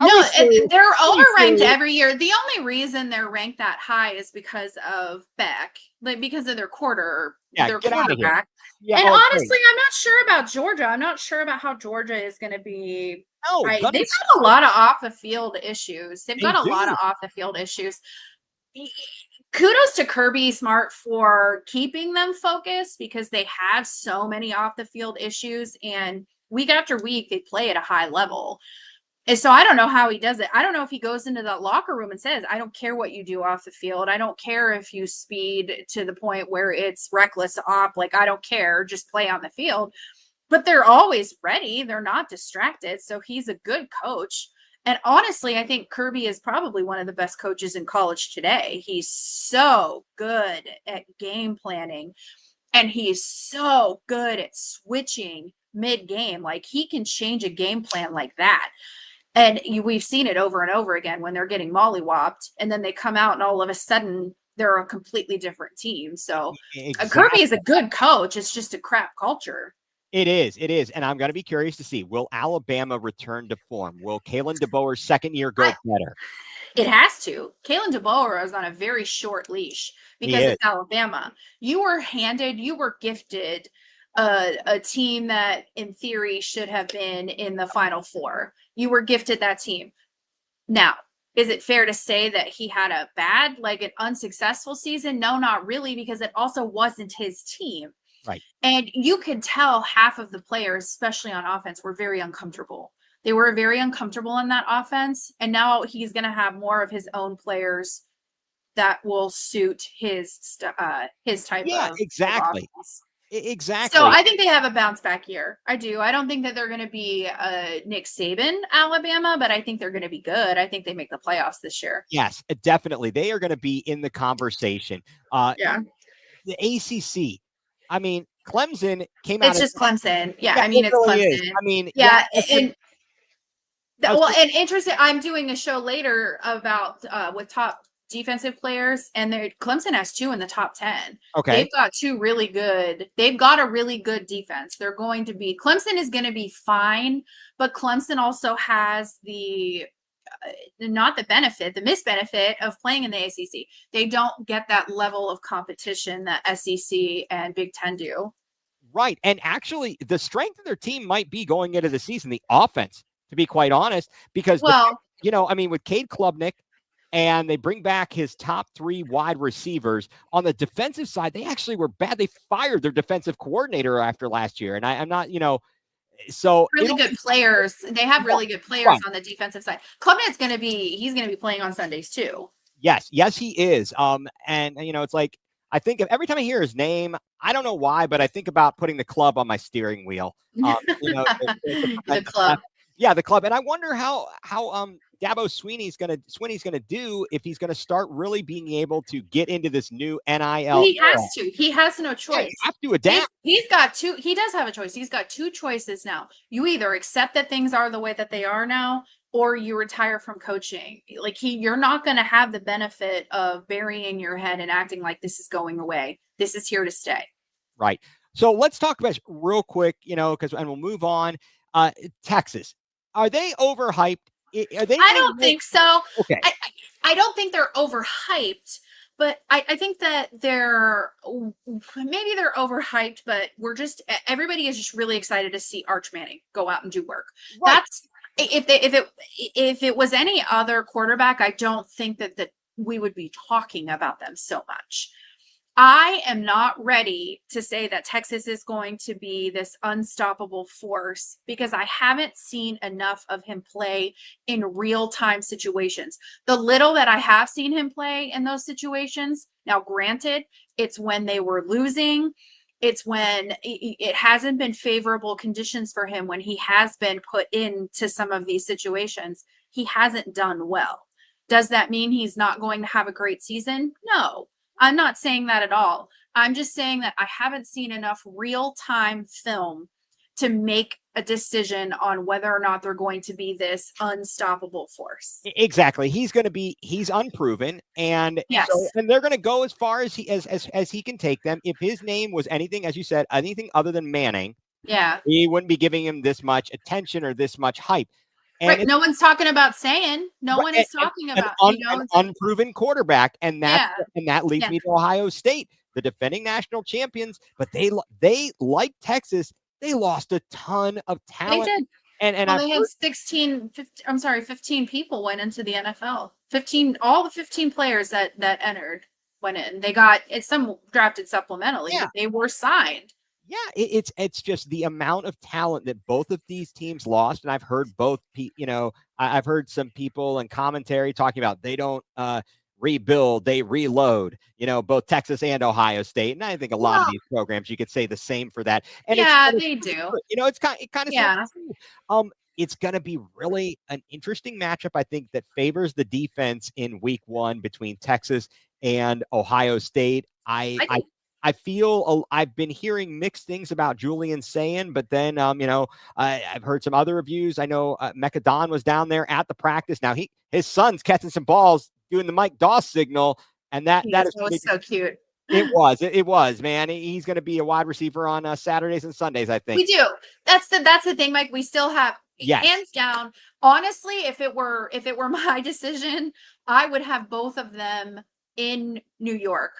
No, they're over-ranked every year. The only reason they're ranked that high is because of Beck, like because of their quarterback. Yeah, and honestly, I'm not sure about Georgia. I'm not sure about how Georgia is going to be. No, they've got a lot of off-the-field issues. Kudos to Kirby Smart for keeping them focused because they have so many off-the-field issues, and week after week they play at a high level. And so I don't know how he does it. I don't know if he goes into that locker room and says, I don't care what you do off the field. I don't care if you speed to the point where it's reckless op. Like, I don't care. Just play on the field. But they're always ready. They're not distracted. So he's a good coach. And honestly, I think Kirby is probably one of the best coaches in college today. He's so good at game planning. And he's so good at switching mid-game. Like, he can change a game plan like that. And we've seen it over and over again when they're getting mollywopped, and then they come out and all of a sudden they're a completely different team. So Kirby is a good coach. It's just a crap culture. It is. And I'm going to be curious to see, will Alabama return to form? Will Kalen DeBoer's second year go better? It has to. Kalen DeBoer is on a very short leash because it's Alabama. You were gifted a team that in theory should have been in the Final Four. You were gifted that team. Now, is it fair to say that he had a bad, like an unsuccessful season? No, not really, because it also wasn't his team. Right. And you could tell half of the players, especially on offense, were very uncomfortable. They were very uncomfortable in that offense. And now he's going to have more of his own players that will suit his type of exactly. offense. Exactly. So I think they have a bounce back year. I do. I don't think that they're going to be Nick Saban Alabama, but I think they're going to be good. I think they make the playoffs this year. Yes, definitely. They are going to be in the conversation. The ACC. I mean, Clemson came out. It's just Clemson. Yeah, I mean, it's Clemson. I mean, and interesting. I'm doing a show later about with top defensive players, and Clemson has 2 in the top 10. Okay. They've got 2 really good. They've got a really good defense. Clemson is going to be fine, but Clemson also has the misbenefit of playing in the ACC. They don't get that level of competition that SEC and Big Ten do. Right. And actually, the strength of their team might be going into the season, the offense, to be quite honest, because, with Cade Klubnik, and they bring back his top 3 wide receivers. On the defensive side, they actually were bad. They fired their defensive coordinator after last year. And I'm not, so really good players. They have really good players on the defensive side. Klubnik's he's going to be playing on Sundays too. Yes, he is. And it's like, I think every time I hear his name, I don't know why, but I think about putting the club on my steering wheel. The club. Yeah, the club. And I wonder how Dabo Swinney's gonna do if he's gonna start really being able to get into this new NIL He era. has to. He has no choice. Yeah, you have to adapt. He's got two. He does have a choice. He's got two choices now. You either accept that things are the way that they are now, or you retire from coaching. Like you're not going to have the benefit of burying your head and acting like this is going away. This is here to stay. Right. So let's talk about real quick, and we'll move on. Texas, are they overhyped? Are they? I don't think so. Okay. I don't think they're overhyped, but I think that maybe they're overhyped, but everybody is just really excited to see Arch Manning go out and do work. Right. That's if it was any other quarterback, I don't think that we would be talking about them so much. I am not ready to say that Texas is going to be this unstoppable force because I haven't seen enough of him play in real-time situations. The little that I have seen him play in those situations, now granted, it's when they were losing. It's when it hasn't been favorable conditions for him, when he has been put into some of these situations. He hasn't done well. Does that mean he's not going to have a great season? No. I'm not saying that at all. I'm just saying that I haven't seen enough real-time film to make a decision on whether or not they're going to be this unstoppable force. Exactly. He's unproven, and yes. And they're going to go as far as he can take them. If his name was anything, as you said, anything other than Manning, he wouldn't be giving him this much attention or this much hype. And right. No one's talking about saying. No one is talking about an unproven quarterback, and that leads me to Ohio State, the defending national champions. But they like Texas, they lost a ton of talent. They did. And they had 15 people went into the NFL. All the 15 players that entered went in. They got some drafted supplementally, but they were signed. Yeah, it's just the amount of talent that both of these teams lost, and I've heard I've heard some people in commentary talking about they don't rebuild, they reload. Both Texas and Ohio State, and I think a lot of these programs you could say the same for that. And they do. It's kind of it's going to be really an interesting matchup, I think, that favors the defense in week 1 between Texas and Ohio State. I feel I've been hearing mixed things about Julian Sayin, but then, I've heard some other reviews. I know Mecca Don was down there at the practice. Now his son's catching some balls, doing the Mike Doss signal, and that was so cute. It was, man. He's going to be a wide receiver on Saturdays and Sundays, I think. We do. That's the thing, Mike. We still have hands down. Honestly, if it were my decision, I would have both of them in New York.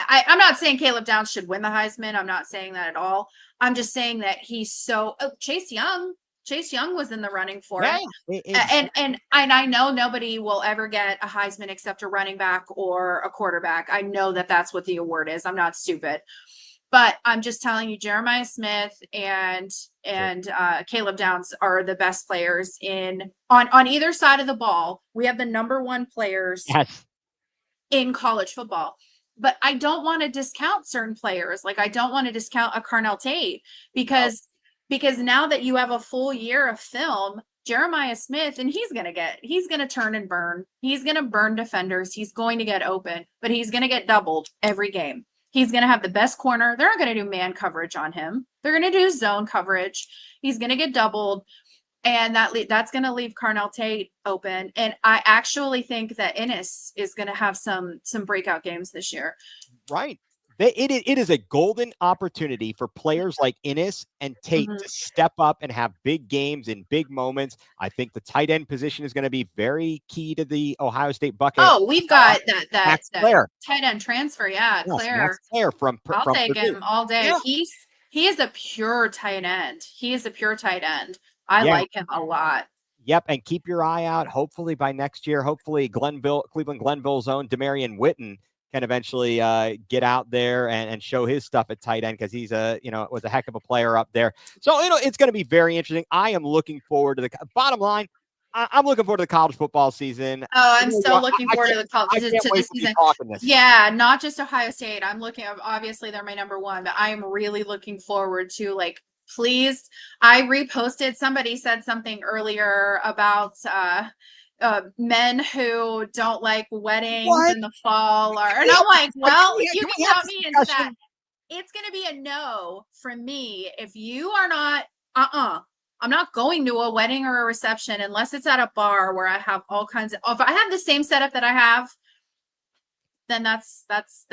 I'm not saying Caleb Downs should win the Heisman. I'm not saying that at all. I'm just saying that he's so. Chase Young was in the running for it. And I know nobody will ever get a Heisman except a running back or a quarterback. I know that that's what the award is. I'm not stupid, but I'm just telling you, Jeremiah Smith and Caleb Downs are the best players on either side of the ball. We have the number 1 players in college football. But I don't want to discount certain players. Like I don't want to discount a Carnell Tate because now that you have a full year of film, Jeremiah Smith, and he's going to turn and burn. He's going to burn defenders. He's going to get open, but he's going to get doubled every game. He's going to have the best corner. They're not going to do man coverage on him. They're going to do zone coverage. He's going to get doubled. And that's going to leave Carnell Tate open. And I actually think that Ennis is going to have some breakout games this year. Right. It is a golden opportunity for players like Ennis and Tate to step up and have big games in big moments. I think the tight end position is going to be very key to the Ohio State Buckeyes. Oh, we've got that tight end transfer. Yeah, Claire. Claire I'll take Purdue. him all day. Yeah. He is a pure tight end. I like him a lot. Yep, and keep your eye out. Hopefully by next year, Cleveland Glenville's own Demarion Witten can eventually get out there and show his stuff at tight end because he's was a heck of a player up there. So it's going to be very interesting. I am looking forward to the bottom line. I'm looking forward to the college football season. Oh, I'm so looking forward to the season. Yeah, not just Ohio State. Obviously they're my number 1, but I am really looking forward to please. I reposted. Somebody said something earlier about men who don't like weddings What? in the fall, and I'm like, well, you Can we can have count this me into that. discussion? It's going to be a no from me if you are not. I'm not going to a wedding or a reception unless it's at a bar where I have all kinds of. If I have the same setup that I have, then then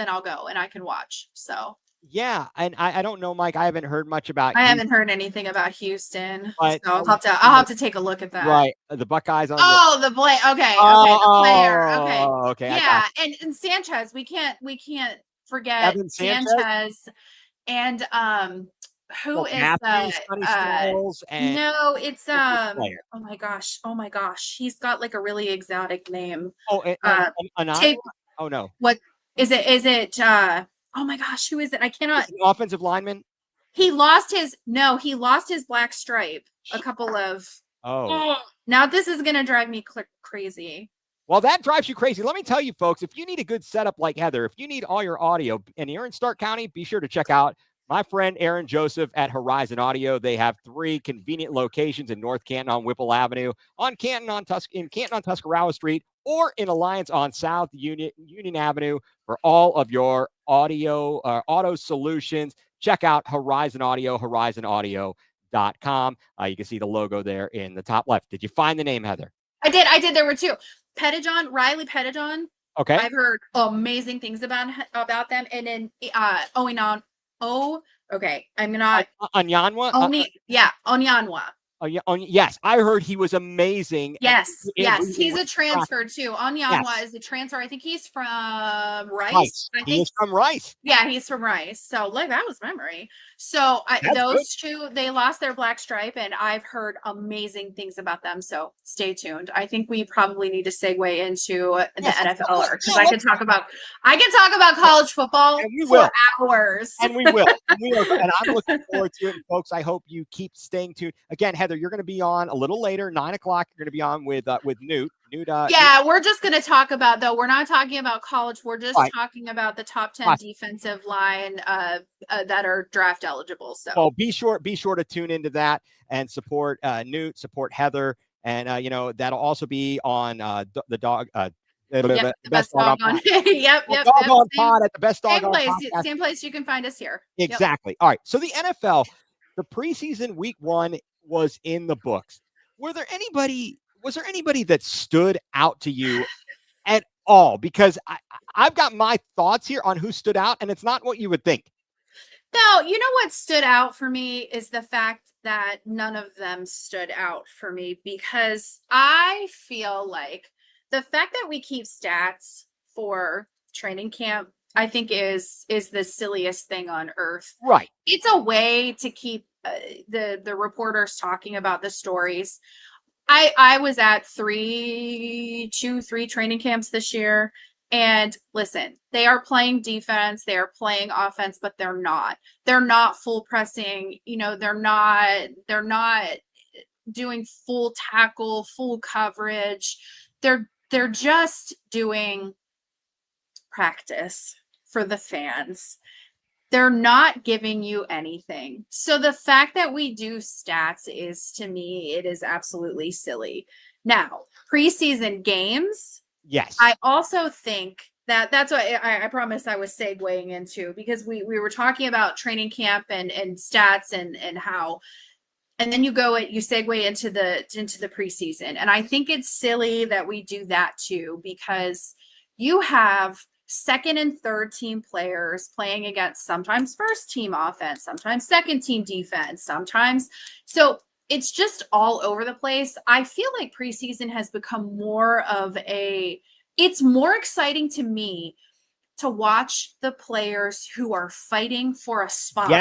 I'll go and I can watch. So Yeah, and I don't know, Mike. I haven't heard much about I you, haven't heard anything about Houston, but so I'll have to take a look at that. right, the Buckeyes on your. Oh, the boy. Okay, the player. Okay, Okay, I got yeah, and Sanchez. We can't forget Evan Sanchez. Sanchez, and who Well, is the Matthews, Sonny Styles, and no, it's player. oh my gosh, he's got like a really exotic name. Oh, an Iowa? Take Oh no, what is it? Is it oh my gosh, who is it? I cannot. is it an offensive lineman? He lost his black stripe a couple of. Oh. Now this is gonna drive me crazy. Well, that drives you crazy. Let me tell you, folks, if you need a good setup like Heather, if you need all your audio and you're in Stark County, be sure to check out my friend Aaron Joseph at Horizon Audio. They have 3 convenient locations in North Canton on Whipple Avenue, in Canton on Tuscarawa Street, or in Alliance on South Union Avenue for all of your auto solutions. Check out Horizon Audio, horizonaudio.com. You can see the logo there in the top left. Did you find the name, Heather? I did. There were 2. Riley Pettijohn. Okay. I've heard amazing things about them. And then okay. I'm not Onyanwa? Onyanwa. Yes, I heard he was amazing. Yes, he's a transfer too. Onyanwa is a transfer. I think he's from Rice. He is from Rice. Yeah, he's from Rice. So like that was memory. So those 2, they lost their black stripe, and I've heard amazing things about them. So stay tuned. I think we probably need to segue into the NFL because I can talk about college football for hours. And we will. And I'm looking forward to it. And folks, I hope you keep staying tuned. Again, Heather, you're going to be on a little later, 9 o'clock. You're going to be on with Newt. We're just going to talk about, though, we're not talking about college. We're just talking about the top 10 defensive line that are draft eligible. So, well, be sure to tune into that and support Newt, support Heather, and that'll also be on the Dawg. The best dog on. Yep. Dawg on pod at the best dog on podcast. Same place you can find us here. Exactly. Yep. All right. So the NFL, the preseason week 1 was in the books. Was there anybody that stood out to you at all? Because I've got my thoughts here on who stood out, and it's not what you would think. No, you know what stood out for me is the fact that none of them stood out for me, because I feel like the fact that we keep stats for training camp, I think is the silliest thing on earth. Right. It's a way to keep the reporters talking about the stories. I was at 3 training camps this year, and listen, they are playing defense, they are playing offense, but they're not full pressing. They're not doing full tackle, full coverage. They're just doing practice for the fans. They're not giving you anything. So the fact that we do stats is, to me, it is absolutely silly. Now, preseason games. Yes. I also think that's what I promised I was segueing into, because we were talking about training camp and stats and how, and then you segue into the preseason. And I think it's silly that we do that too, because you have second and third team players playing against sometimes first team offense, sometimes second team defense, sometimes. So it's just all over the place. I feel like preseason has become it's more exciting to me to watch the players who are fighting for a spot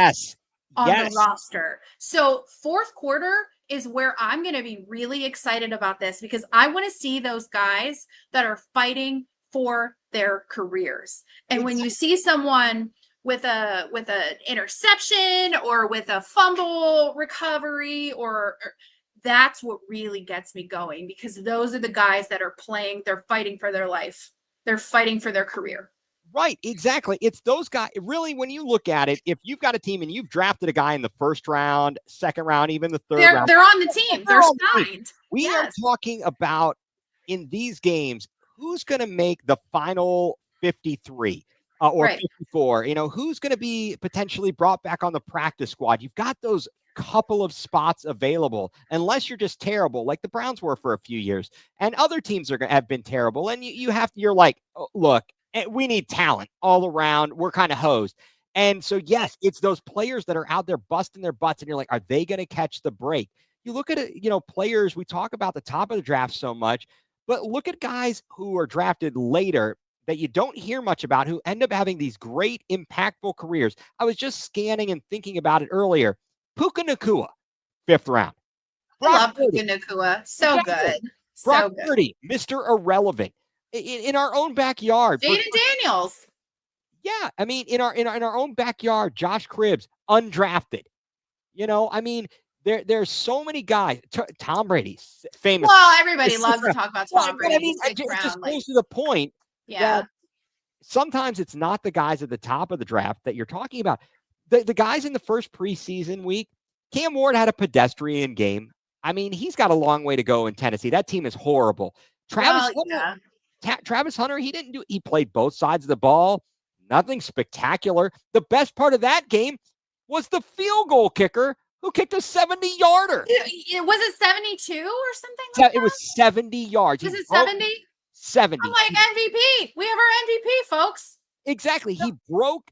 on the roster. So fourth quarter is where I'm going to be really excited about this, because I want to see those guys that are fighting for their careers. And when you see someone with an interception or with a fumble recovery, or that's what really gets me going, because those are the guys that are playing, they're fighting for their life. They're fighting for their career. Right, exactly. It's those guys. Really, when you look at it, if you've got a team and you've drafted a guy in the first round, second round, even the third round, they're on the team. They're signed. We are talking about in these games, who's going to make the final 53 or Right. 54? Who's going to be potentially brought back on the practice squad? You've got those couple of spots available, unless you're just terrible, like the Browns were for a few years, and other teams have been terrible. And you're like, oh, look, we need talent all around. We're kind of hosed. And so, yes, it's those players that are out there busting their butts, and you're like, are they going to catch the break? You look at it, players, we talk about the top of the draft so much, but look at guys who are drafted later that you don't hear much about, who end up having these great, impactful careers. I was just scanning and thinking about it earlier. Puka Nacua, 5th round. I love Puka Nacua. So good. Brock Purdy, Mr. Irrelevant. In our own backyard. Jaden Daniels. Yeah, I mean, in our own backyard, Josh Cribbs, undrafted. There's so many guys. Tom Brady, famous. Well, everybody loves to talk about Tom Brady. I mean, it just goes to the point that sometimes it's not the guys at the top of the draft that you're talking about. The guys in the first preseason week, Cam Ward had a pedestrian game. I mean, he's got a long way to go in Tennessee. That team is horrible. Travis Hunter, he played both sides of the ball. Nothing spectacular. The best part of that game was the field goal kicker who kicked a 70-yarder. Was it 72 or something like that? It was 70 yards. Was it 70? 70. I'm like, MVP. We have our MVP, folks. Exactly. He broke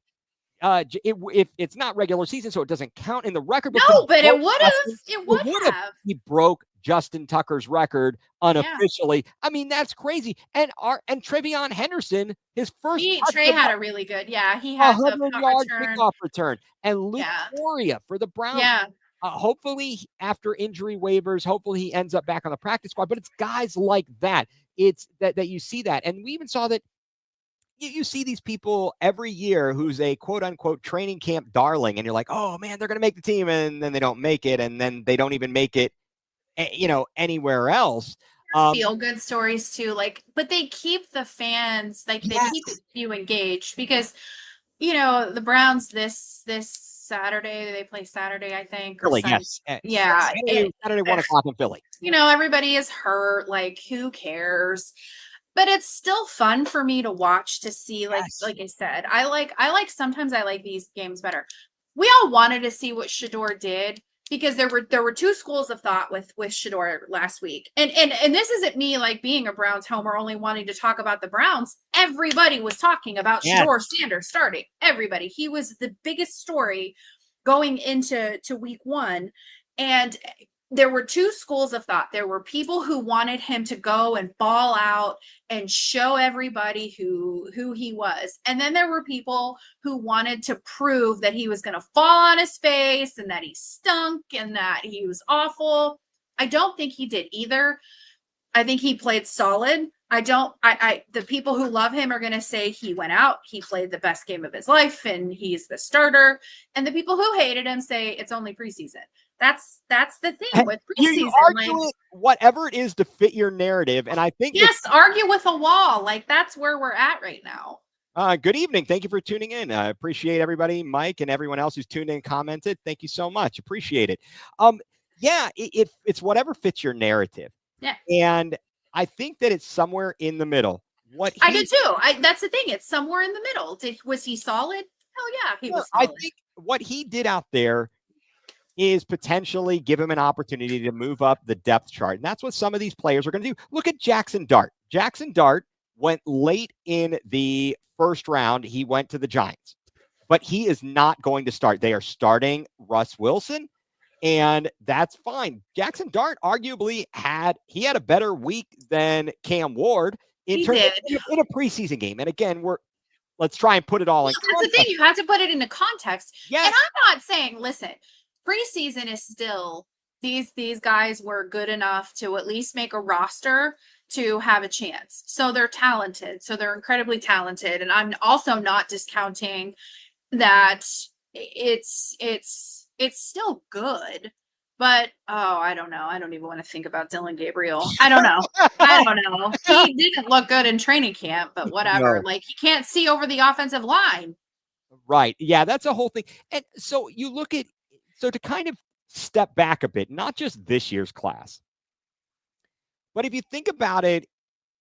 if it's not regular season, so it doesn't count in the record. No, but it would have. It would have. He broke Justin Tucker's record unofficially. Yeah. I mean, that's crazy. And Trevion Henderson, his first Trey had a really good, he had 100-yard kickoff return. And Luke Floria for the Browns. Yeah. Hopefully, after injury waivers, hopefully he ends up back on the practice squad. But it's guys like that. It's that you see that. And we even saw that you see these people every year who's a quote-unquote training camp darling, and you're like, oh, man, they're going to make the team, and then they don't make it, and then they don't even make it, anywhere else. Feel-good stories, too. But they keep the fans, they keep you engaged because, the Browns this Saturday, they play Saturday, I think. Philly, yes. Yeah. Saturday, 1 o'clock in Philly. Everybody is hurt. Who cares? But it's still fun for me to watch, to see, like I said, sometimes I like these games better. We all wanted to see what Shedeur did because there were two schools of thought with Shedeur last week. And this isn't me being a Browns homer only wanting to talk about the Browns. Everybody was talking about Shedeur Sanders starting. Everybody. He was the biggest story going into week 1. And there were two schools of thought. There were people who wanted him to go and ball out and show everybody who he was. And then there were people who wanted to prove that he was going to fall on his face and that he stunk and that he was awful. I don't think he did either. I think he played solid. The people who love him are going to say he went out, he played the best game of his life, and he's the starter. And the people who hated him say it's only preseason. That's the thing with preseason. You argue it, whatever it is to fit your narrative. And I think argue with a wall. That's where we're at right now. Good evening. Thank you for tuning in. I appreciate everybody, Mike, and everyone else who's tuned in and commented. Thank you so much. Appreciate it. It's whatever fits your narrative. Yeah. And I think that it's somewhere in the middle. I do too. That's the thing. It's somewhere in the middle. Was he solid? Hell yeah, he was solid. I think what he did out there is potentially give him an opportunity to move up the depth chart. And that's what some of these players are going to do. Look at Jackson Dart. Jackson Dart went late in the first round. He went to the Giants. But he is not going to start. They are starting Russ Wilson. And that's fine. Jackson Dart arguably had a better week than Cam Ward in a preseason game. And again, let's try and put it all in context. That's the thing. You have to put it into context. Yes. And I'm not saying, listen, preseason is still, these guys were good enough to at least make a roster to have a chance. So they're talented. So they're incredibly talented. And I'm also not discounting that it's still good, but I don't know. I don't even want to think about Dylan Gabriel. I don't know. He didn't look good in training camp, but whatever. No. He can't see over the offensive line. Right. Yeah, that's a whole thing. And so to kind of step back a bit, not just this year's class, but if you think about it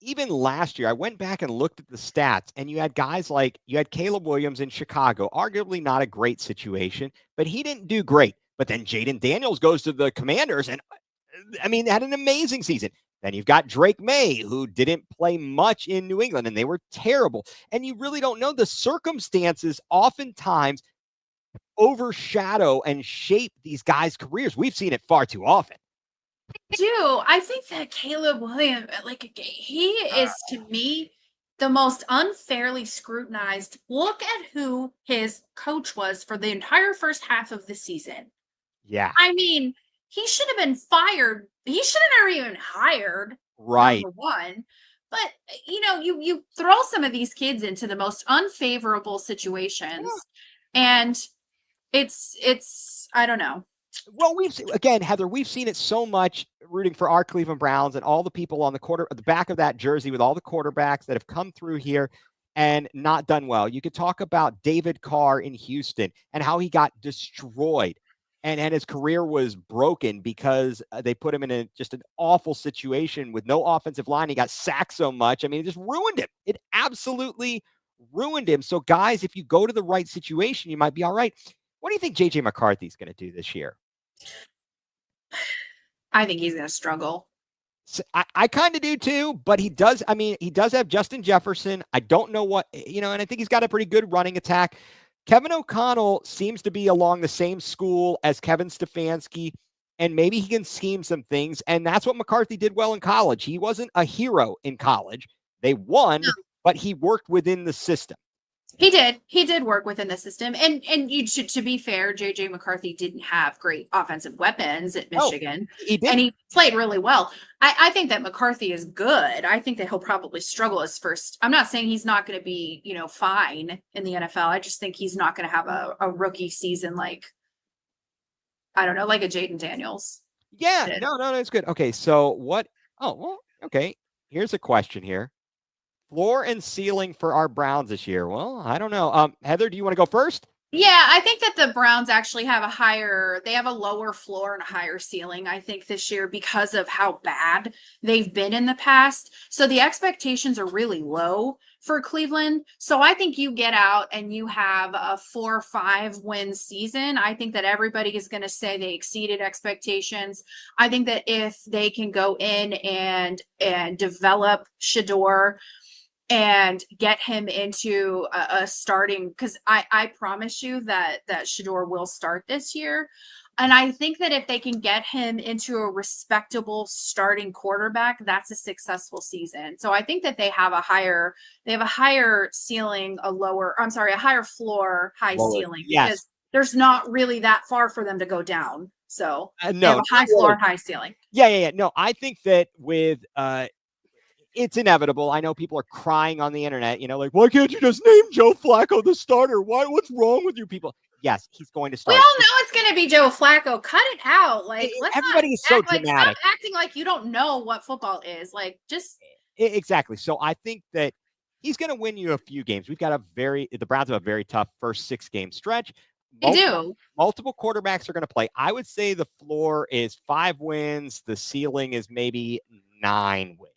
even last year, I went back and looked at the stats, and you had guys like you had Caleb Williams in Chicago, arguably not a great situation, but he didn't do great. But then Jaden Daniels goes to the Commanders, and I mean, had an amazing season. Then you've got Drake May, who didn't play much in New England, and they were terrible. And you really don't know the circumstances oftentimes overshadow and shape these guys' careers. We've seen it far too often. I do. I think that Caleb Williams, like, he is to me the most unfairly scrutinized. Look at who his coach was for the entire first half of the season. Yeah. I mean, he should have been fired. He should have never even hired. Right. Number one. But you throw some of these kids into the most unfavorable situations, and it's I don't know. Well, Heather, we've seen it so much rooting for our Cleveland Browns and all the people on the back of that jersey with all the quarterbacks that have come through here and not done well. You could talk about David Carr in Houston and how he got destroyed and his career was broken because they put him in just an awful situation with no offensive line. He got sacked so much. I mean, it just ruined him. It absolutely ruined him. So, guys, if you go to the right situation, you might be all right. What do you think J.J. McCarthy's going to do this year? I think he's going to struggle. So I kind of do too, but he does have Justin Jefferson. I don't know what, and I think he's got a pretty good running attack. Kevin O'Connell seems to be along the same school as Kevin Stefanski, and maybe he can scheme some things. And that's what McCarthy did well in college. He wasn't a hero in college. They won, but he worked within the system. He did work within the system. And to be fair, JJ McCarthy didn't have great offensive weapons at Michigan. He did. And he played really well. I think that McCarthy is good. I think that he'll probably struggle his first. I'm not saying he's not going to be, fine in the NFL. I just think he's not going to have a rookie season like, I don't know, like a Jaden Daniels. Yeah, no, it's good. Okay, so what? Oh, well, okay. Here's a question here. Floor and ceiling for our Browns this year. Well, I don't know. Heather, do you want to go first? Yeah, I think that the Browns actually have they have a lower floor and a higher ceiling, I think, this year because of how bad they've been in the past. So the expectations are really low for Cleveland. So I think you get out and you have a 4 or 5 win season. I think that everybody is going to say they exceeded expectations. I think that if they can go in and develop Shedeur and get him into a starting, because I promise you that Shedeur will start this year. And I think that if they can get him into a respectable starting quarterback, that's a successful season. So I think that they have a higher ceiling, a higher floor, high ceiling, because there's not really that far for them to go down. So they have a high floor, high ceiling. Yeah. No, I think that with it's inevitable. I know people are crying on the internet, like, why can't you just name Joe Flacco the starter? What's wrong with you people? Yes, he's going to start. We all know it's going to be Joe Flacco. Cut it out. Like, everybody is so dramatic. Stop acting like you don't know what football is. Like, just exactly. So I think that he's going to win you a few games. We've got the Browns have a very tough first 6-game stretch. They do. Multiple quarterbacks are going to play. I would say the floor is 5 wins. The ceiling is maybe 9 wins.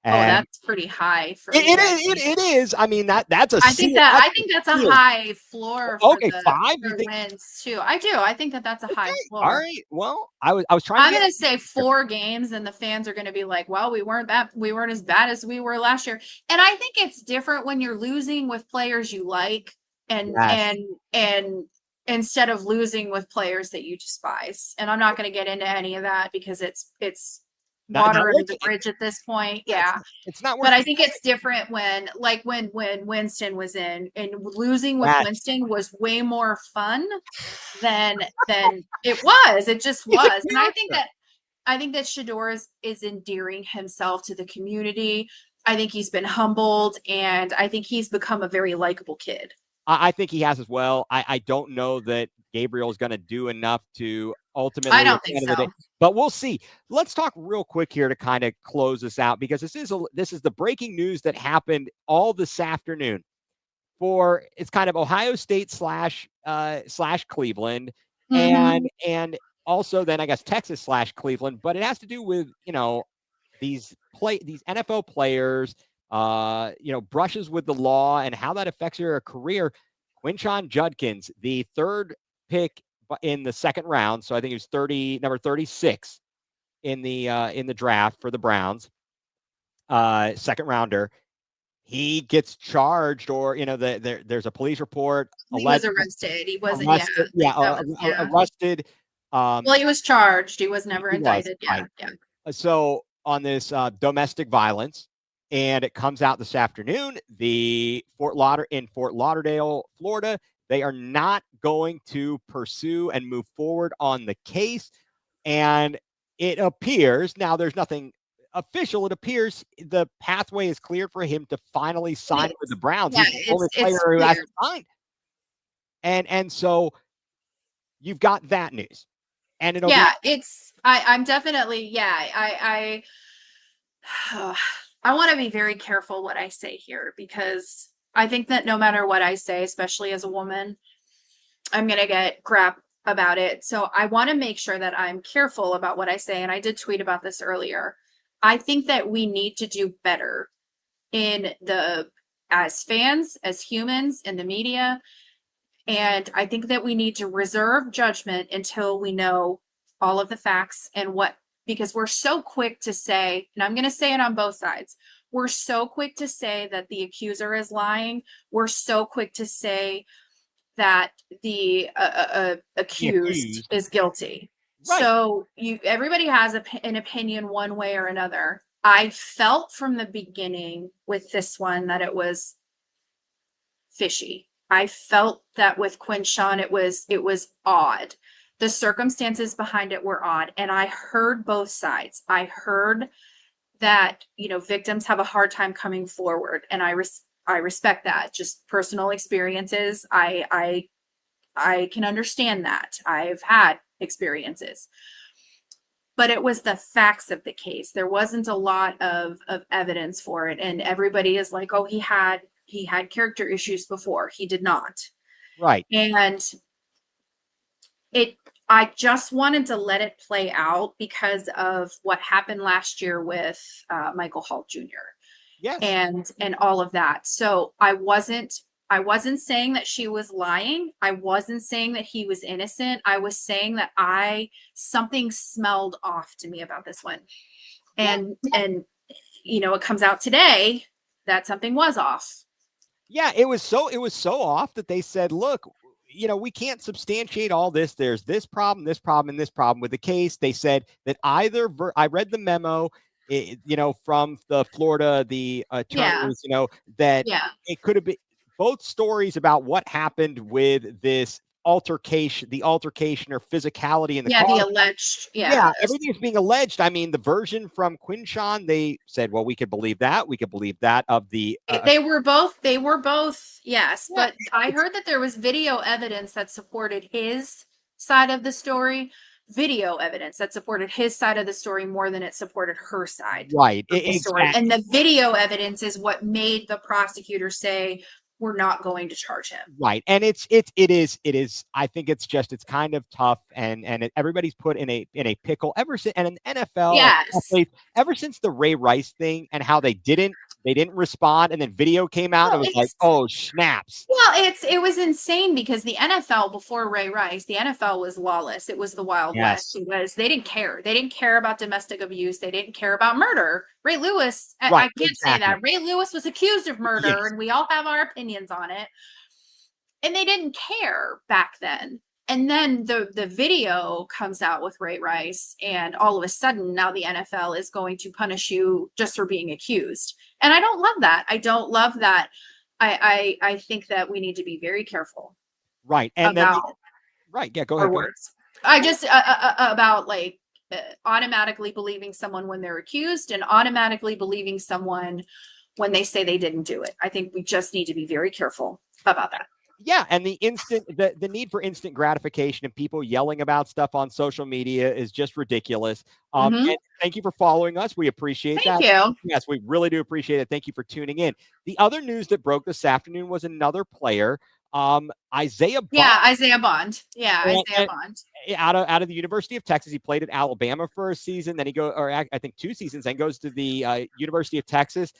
That's pretty high for it is. I mean, that's a. I think that's a high floor. Okay, for 5 wins too. I do. I think that's a high floor. All right. Well, I was trying. I'm going to say 4 games, and the fans are going to be like, "Well, we weren't as bad as we were last year." And I think it's different when you're losing with players you like, and instead of losing with players that you despise. And I'm not going to get into any of that because it's water under the bridge at this point. Yeah. It's not but I think it's different when Winston was in, and losing with Winston was way more fun than it was. It just was. And I think that Shedeur is endearing himself to the community. I think he's been humbled, and I think he's become a very likable kid. I think he has as well. I don't know that Gabriel is going to do enough to ultimately. I don't think so. But we'll see. Let's talk real quick here to kind of close this out, because this is the breaking news that happened all this afternoon. It's kind of Ohio State slash Cleveland, and also then I guess Texas / Cleveland, but it has to do with these these NFL players, brushes with the law and how that affects your career. Quinshon Judkins, the third pick in the second round, so I think he was number 36 in the draft for the Browns, second rounder. He gets charged, or there's a police report. He was arrested. He wasn't. Arrested, arrested. Well, he was charged. He was never indicted. Right. Yeah. So on this domestic violence, and it comes out this afternoon. In Fort Lauderdale, Florida, they are not going to pursue and move forward on the case. And it appears, now there's nothing official, it appears the pathway is clear for him to finally sign with the Browns. Yeah, he's the only player who hasn't signed. And so you've got that news. And I'm definitely, I want to be very careful what I say here, because I think that no matter what I say, especially as a woman, I'm going to get crap about it. So I want to make sure that I'm careful about what I say. And I did tweet about this earlier. I think that we need to do better as fans, as humans, in the media. And I think that we need to reserve judgment until we know all of the facts because we're so quick to say, and I'm going to say it on both sides, we're so quick to say that the accuser is lying. We're so quick to say that the accused is guilty. Right. So everybody has an opinion one way or another. I felt from the beginning with this one that it was fishy. I felt that with Quinshon, it was odd. The circumstances behind it were odd. And I heard both sides. I heard that, victims have a hard time coming forward. And I respect that. Just personal experiences. I can understand that. I've had experiences. But it was the facts of the case. There wasn't a lot of evidence for it. And everybody is like, oh, he had character issues before. He did not. Right. And I just wanted to let it play out because of what happened last year with Michael Hall Jr. Yes. And all of that. So I wasn't saying that she was lying. I wasn't saying that he was innocent. I was saying that something smelled off to me about this one. And it comes out today that something was off. Yeah, it was so off that they said, look, we can't substantiate all this. There's this problem, and this problem with the case. They said that I read the memo, from the Florida, the attorneys, that it could have been both stories about what happened with this altercation or physicality in the car. The alleged, everything is being alleged. I mean, the version from Quinshon, they said, well, we could believe that. We could believe that of the. They were both, yes. Yeah, but I heard that there was video evidence that supported his side of the story. Video evidence that supported his side of the story more than it supported her side. Right. Of the story. And the video evidence is what made the prosecutor say, we're not going to charge him. Right. And it is, I think it's kind of tough. And everybody's put in a pickle ever since, and an NFL, ever since the Ray Rice thing and how they didn't respond. And then video came out. It was like, oh, snaps. Well, it was insane because the NFL before Ray Rice, the NFL was lawless. It was the Wild West. They didn't care. They didn't care about domestic abuse. They didn't care about murder. Ray Lewis, I can't say that. Ray Lewis was accused of murder, and we all have our opinions on it. And they didn't care back then. And then the video comes out with Ray Rice, and all of a sudden now the NFL is going to punish you just for being accused. And I don't love that. I don't love that. I think that we need to be very careful. Right. And go ahead. Words. I just about automatically believing someone when they're accused and automatically believing someone when they say they didn't do it. I think we just need to be very careful about that. Yeah, and the need for instant gratification and people yelling about stuff on social media is just ridiculous. And thank you for following us. We appreciate that. Thank you. Yes, we really do appreciate it. Thank you for tuning in. The other news that broke this afternoon was another player Isaiah Bond. Yeah, Isaiah Bond. Yeah, Isaiah And Bond. out of the University of Texas. He played at Alabama for a season. Then he I think 2 seasons, then goes to the University of Texas.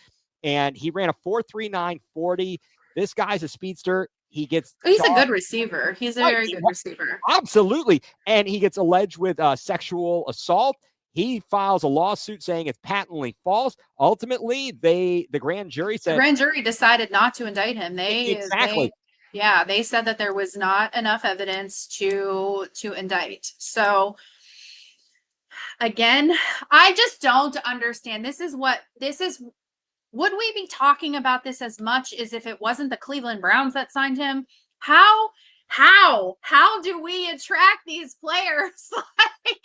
And he ran a 4.39 40. This guy's a speedster. He gets He's a good receiver. He's a very good receiver. Absolutely. And he gets alleged with sexual assault. He files a lawsuit saying it's patently false. Ultimately, the grand jury said the grand jury decided not to indict him. They said that there was not enough evidence to indict. So again, I just don't understand. Would we be talking about this as much as if it wasn't the Cleveland Browns that signed him? How do we attract these players? Like,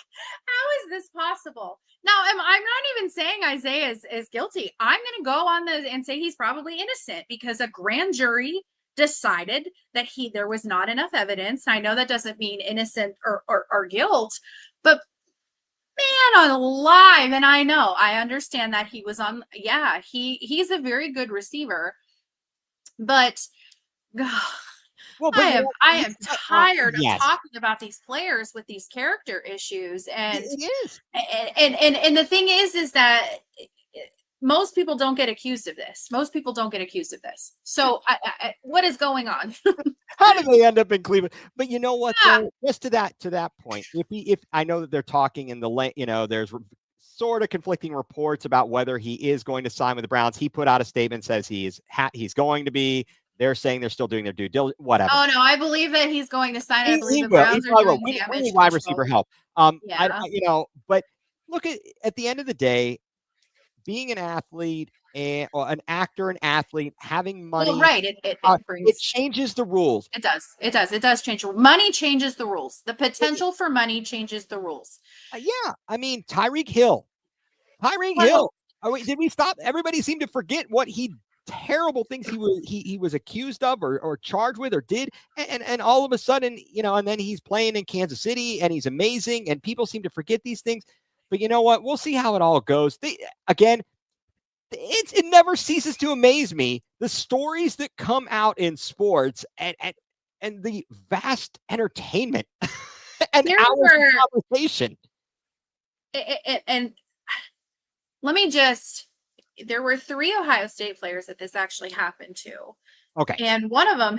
how is this possible? Now, I'm not even saying Isaiah is guilty. I'm going to go on and say he's probably innocent because a grand jury decided that there was not enough evidence. I know that doesn't mean innocent or guilt, but man alive, and I understand that he was on. Yeah, he's a very good receiver, but well, I am tired of talking about these players with these character issues, and it is. And the thing is that most people don't get accused of this. So what is going on? How did they end up in Cleveland? But you know what? Yeah. Though, just to that point, if I know that they're talking in the there's sort of conflicting reports about whether he is going to sign with the Browns. He put out a statement, says he's going to be. They're saying they're still doing their due diligence, whatever. Oh no, I believe that he's going to sign. I believe the Browns are doing damage. We wide receiver help. Yeah. But look at the end of the day, being an athlete or an actor, an athlete, having money. Well, right. It changes the rules. It does change. Money changes the rules. The potential for money changes the rules. Yeah. I mean, Tyreek Hill. Did we stop? Everybody seemed to forget what terrible things he was accused of or charged with or did. And all of a sudden, and then he's playing in Kansas City and he's amazing. And people seem to forget these things. But you know what? We'll see how it all goes. It never ceases to amaze me, the stories that come out in sports and the vast entertainment and hours of conversation. And let me there were 3 Ohio State players that this actually happened to. Okay. And one of them,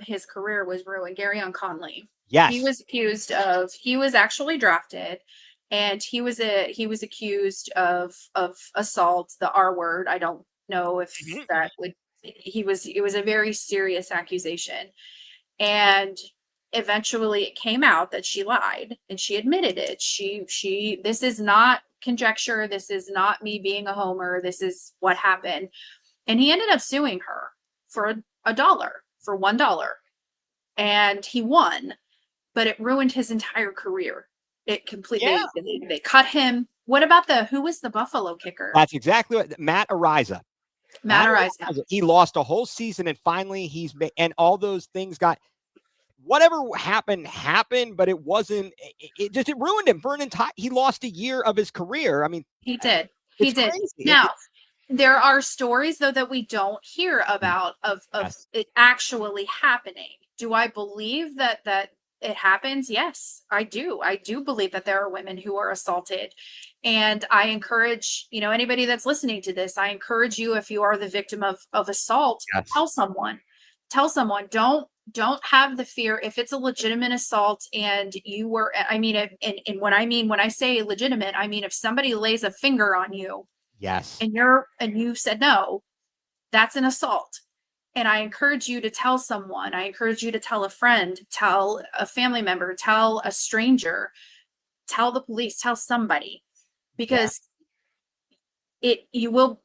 his career was ruined, Garyon Conley. Yes. He was actually drafted. And he was accused of assault, the R word. I don't know if it was a very serious accusation. And eventually it came out that she lied and she admitted it. This is not conjecture. This is not me being a homer. This is what happened. And he ended up suing her for $1. And he won, but it ruined his entire career. It completely, they cut him. What about who was the Buffalo kicker? That's exactly what Matt Ariza. Matt Ariza. He lost a whole season and finally and all those things whatever happened, but it wasn't, it ruined him for an entire, he lost a year of his career. I mean, he did. Now, there are stories though that we don't hear about of it actually happening. Do I believe that it happens? Yes, I do. I do believe that there are women who are assaulted. And I encourage, anybody that's listening to this, I encourage you, if you are the victim of assault, tell someone. Don't have the fear. If it's a legitimate assault and when I say legitimate, I mean, if somebody lays a finger on you, yes, and you said no, that's an assault. And I encourage you to tell someone. I encourage you to tell a friend, tell a family member, tell a stranger, tell the police, tell somebody, because you will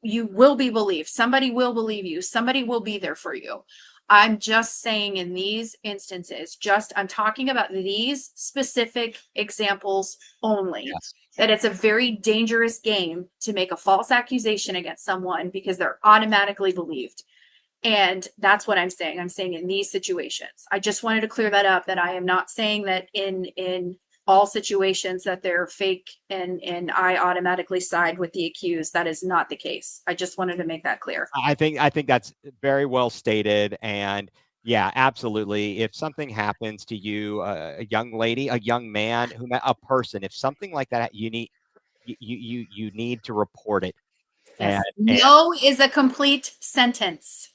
be believed. Somebody will believe you. Somebody will be there for you. I'm just saying in these instances, I'm talking about these specific examples only, that it's a very dangerous game to make a false accusation against someone because they're automatically believed. And that's what I'm saying. I'm saying in these situations. I just wanted to clear that up, that I am not saying that in all situations that they're fake and I automatically side with the accused. That is not the case. I just wanted to make that clear. I think that's very well stated. And Yeah, absolutely. If something happens to you, a young lady, a young man, a person, if something like that, you need to report it. Yes. And No is a complete sentence.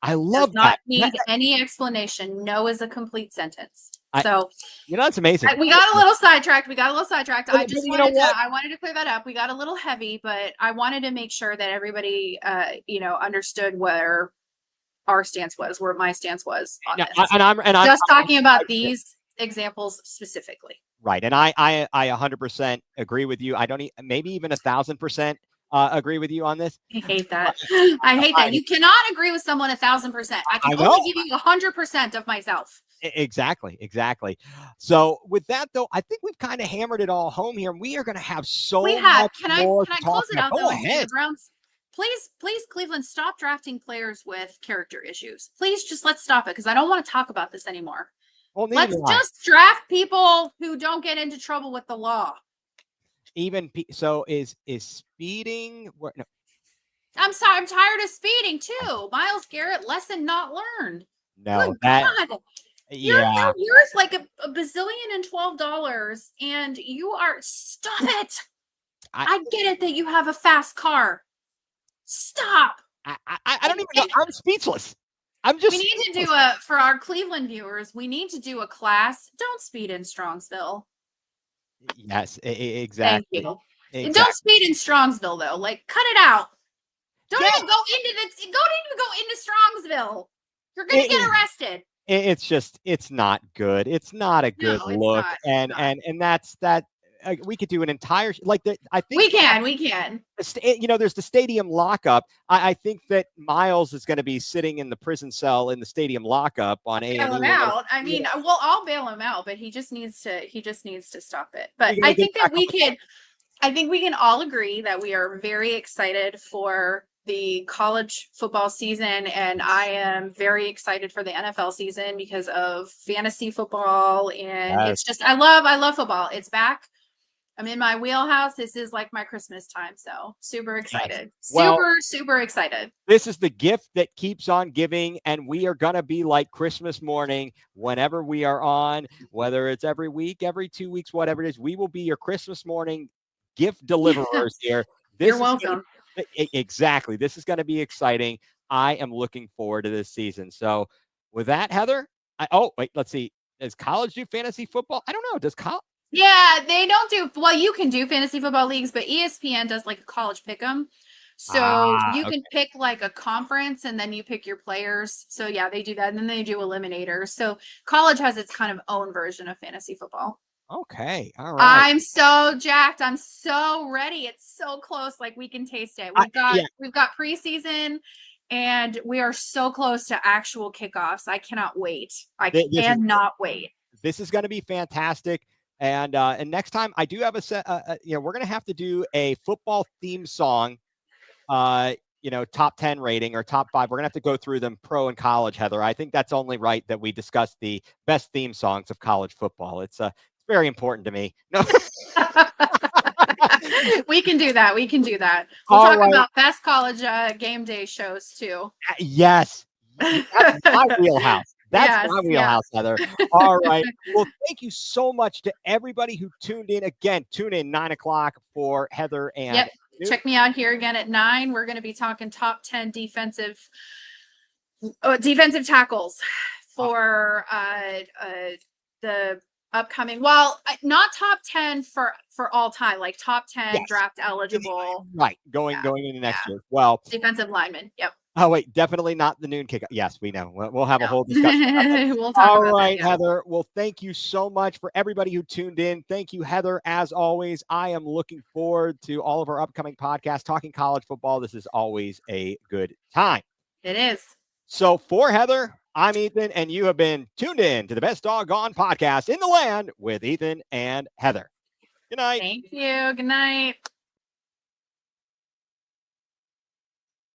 I Does love not that. need any explanation. No is a complete sentence. I, So that's amazing. we got a little sidetracked. But you know what? I wanted to clear that up. We got a little heavy, but I wanted to make sure that everybody, understood where our stance was, where my stance was on No, this. I'm Just talking about these examples specifically. right, and I 100% agree with you. I don't maybe even 1,000% agree with you on this. I hate that. I hate that. You cannot agree with someone 1,000%. I can know. only give you 100% of myself. Exactly. So with that though, I think we've kind of hammered it all home here. We are going to have so much more Can I to talk close it about. out Go though and say the ahead. Browns? Please, Cleveland, stop drafting players with character issues. Please let's stop it because I don't want to talk about this anymore. Well, Let's just draft people who don't get into trouble with the law. Even so, is speeding? No. I'm sorry. I'm tired of speeding too. Myles Garrett, lesson not learned. No, Good that. God. Yeah. You're like a bazillion and $12, and you are. Stop it. I get it that you have a fast car. Stop. I don't even know. I'm speechless. I'm just. We need to do for our Cleveland viewers. We need to do a class. Don't speed in Strongsville. Yes, exactly. Thank you. Exactly. Don't speed in Strongsville though. Like, cut it out. Don't even go into Strongsville. You're gonna get arrested. It's not good. It's not a good look. And that's that. We could do an entire I think we can. There's the stadium lockup. I think that Miles is going to be sitting in the prison cell in the stadium lockup on A&E. Bail him out. I mean, I'll bail him out, but he just needs to stop it. But I think that we can all agree that we are very excited for the college football season, and I am very excited for the NFL season because of fantasy football, and it's just I love football. It's back. I'm in my wheelhouse. This is like my Christmas time, so super excited. Super excited. This is the gift that keeps on giving, and we are gonna be like Christmas morning whenever we are on, whether it's every week, every 2 weeks, whatever it is. We will be your Christmas morning gift deliverers here. You're welcome. Exactly. This is going to be exciting. I am looking forward to this season. So with that, Heather, let's see. Does college do fantasy football? I don't know. Does college? Yeah, they don't do. Well, you can do fantasy football leagues, but ESPN does like a college pick'em. So you can pick like a conference and then you pick your players. So yeah, they do that. And then they do eliminators. So college has its kind of own version of fantasy football. Okay. All right. I'm so jacked. I'm so ready. It's so close. Like we can taste it. We've got preseason and we are so close to actual kickoffs. I cannot wait. I cannot wait. This is going to be fantastic. And next time I do have we're going to have to do a football theme song, top 10 rating or top 5. We're going to have to go through them pro and college, Heather. I think that's only right that we discuss the best theme songs of college football. It's very important to me. No. We can do that. We'll talk about best college game day shows too. Yes. That's my wheelhouse. That's my wheelhouse, Heather. All right. Well, thank you so much to everybody who tuned in. Again, tune in 9:00 for Heather and. Yep. Check me out here again at 9. We're going to be talking top 10 defensive tackles for the upcoming. Well, not top 10 for all time, like top 10 draft eligible. Right. Going into next year. Well, defensive lineman. Yep. Oh, wait, definitely not the noon kickoff. Yes, we know. We'll have a whole discussion. We'll talk all about right, that, yeah. Heather. Well, thank you so much for everybody who tuned in. Thank you, Heather. As always, I am looking forward to all of our upcoming podcasts, talking college football. This is always a good time. It is. So for Heather, I'm Ethan, and you have been tuned in to the best doggone podcast in the land with Ethan and Heather. Good night. Thank you. Good night.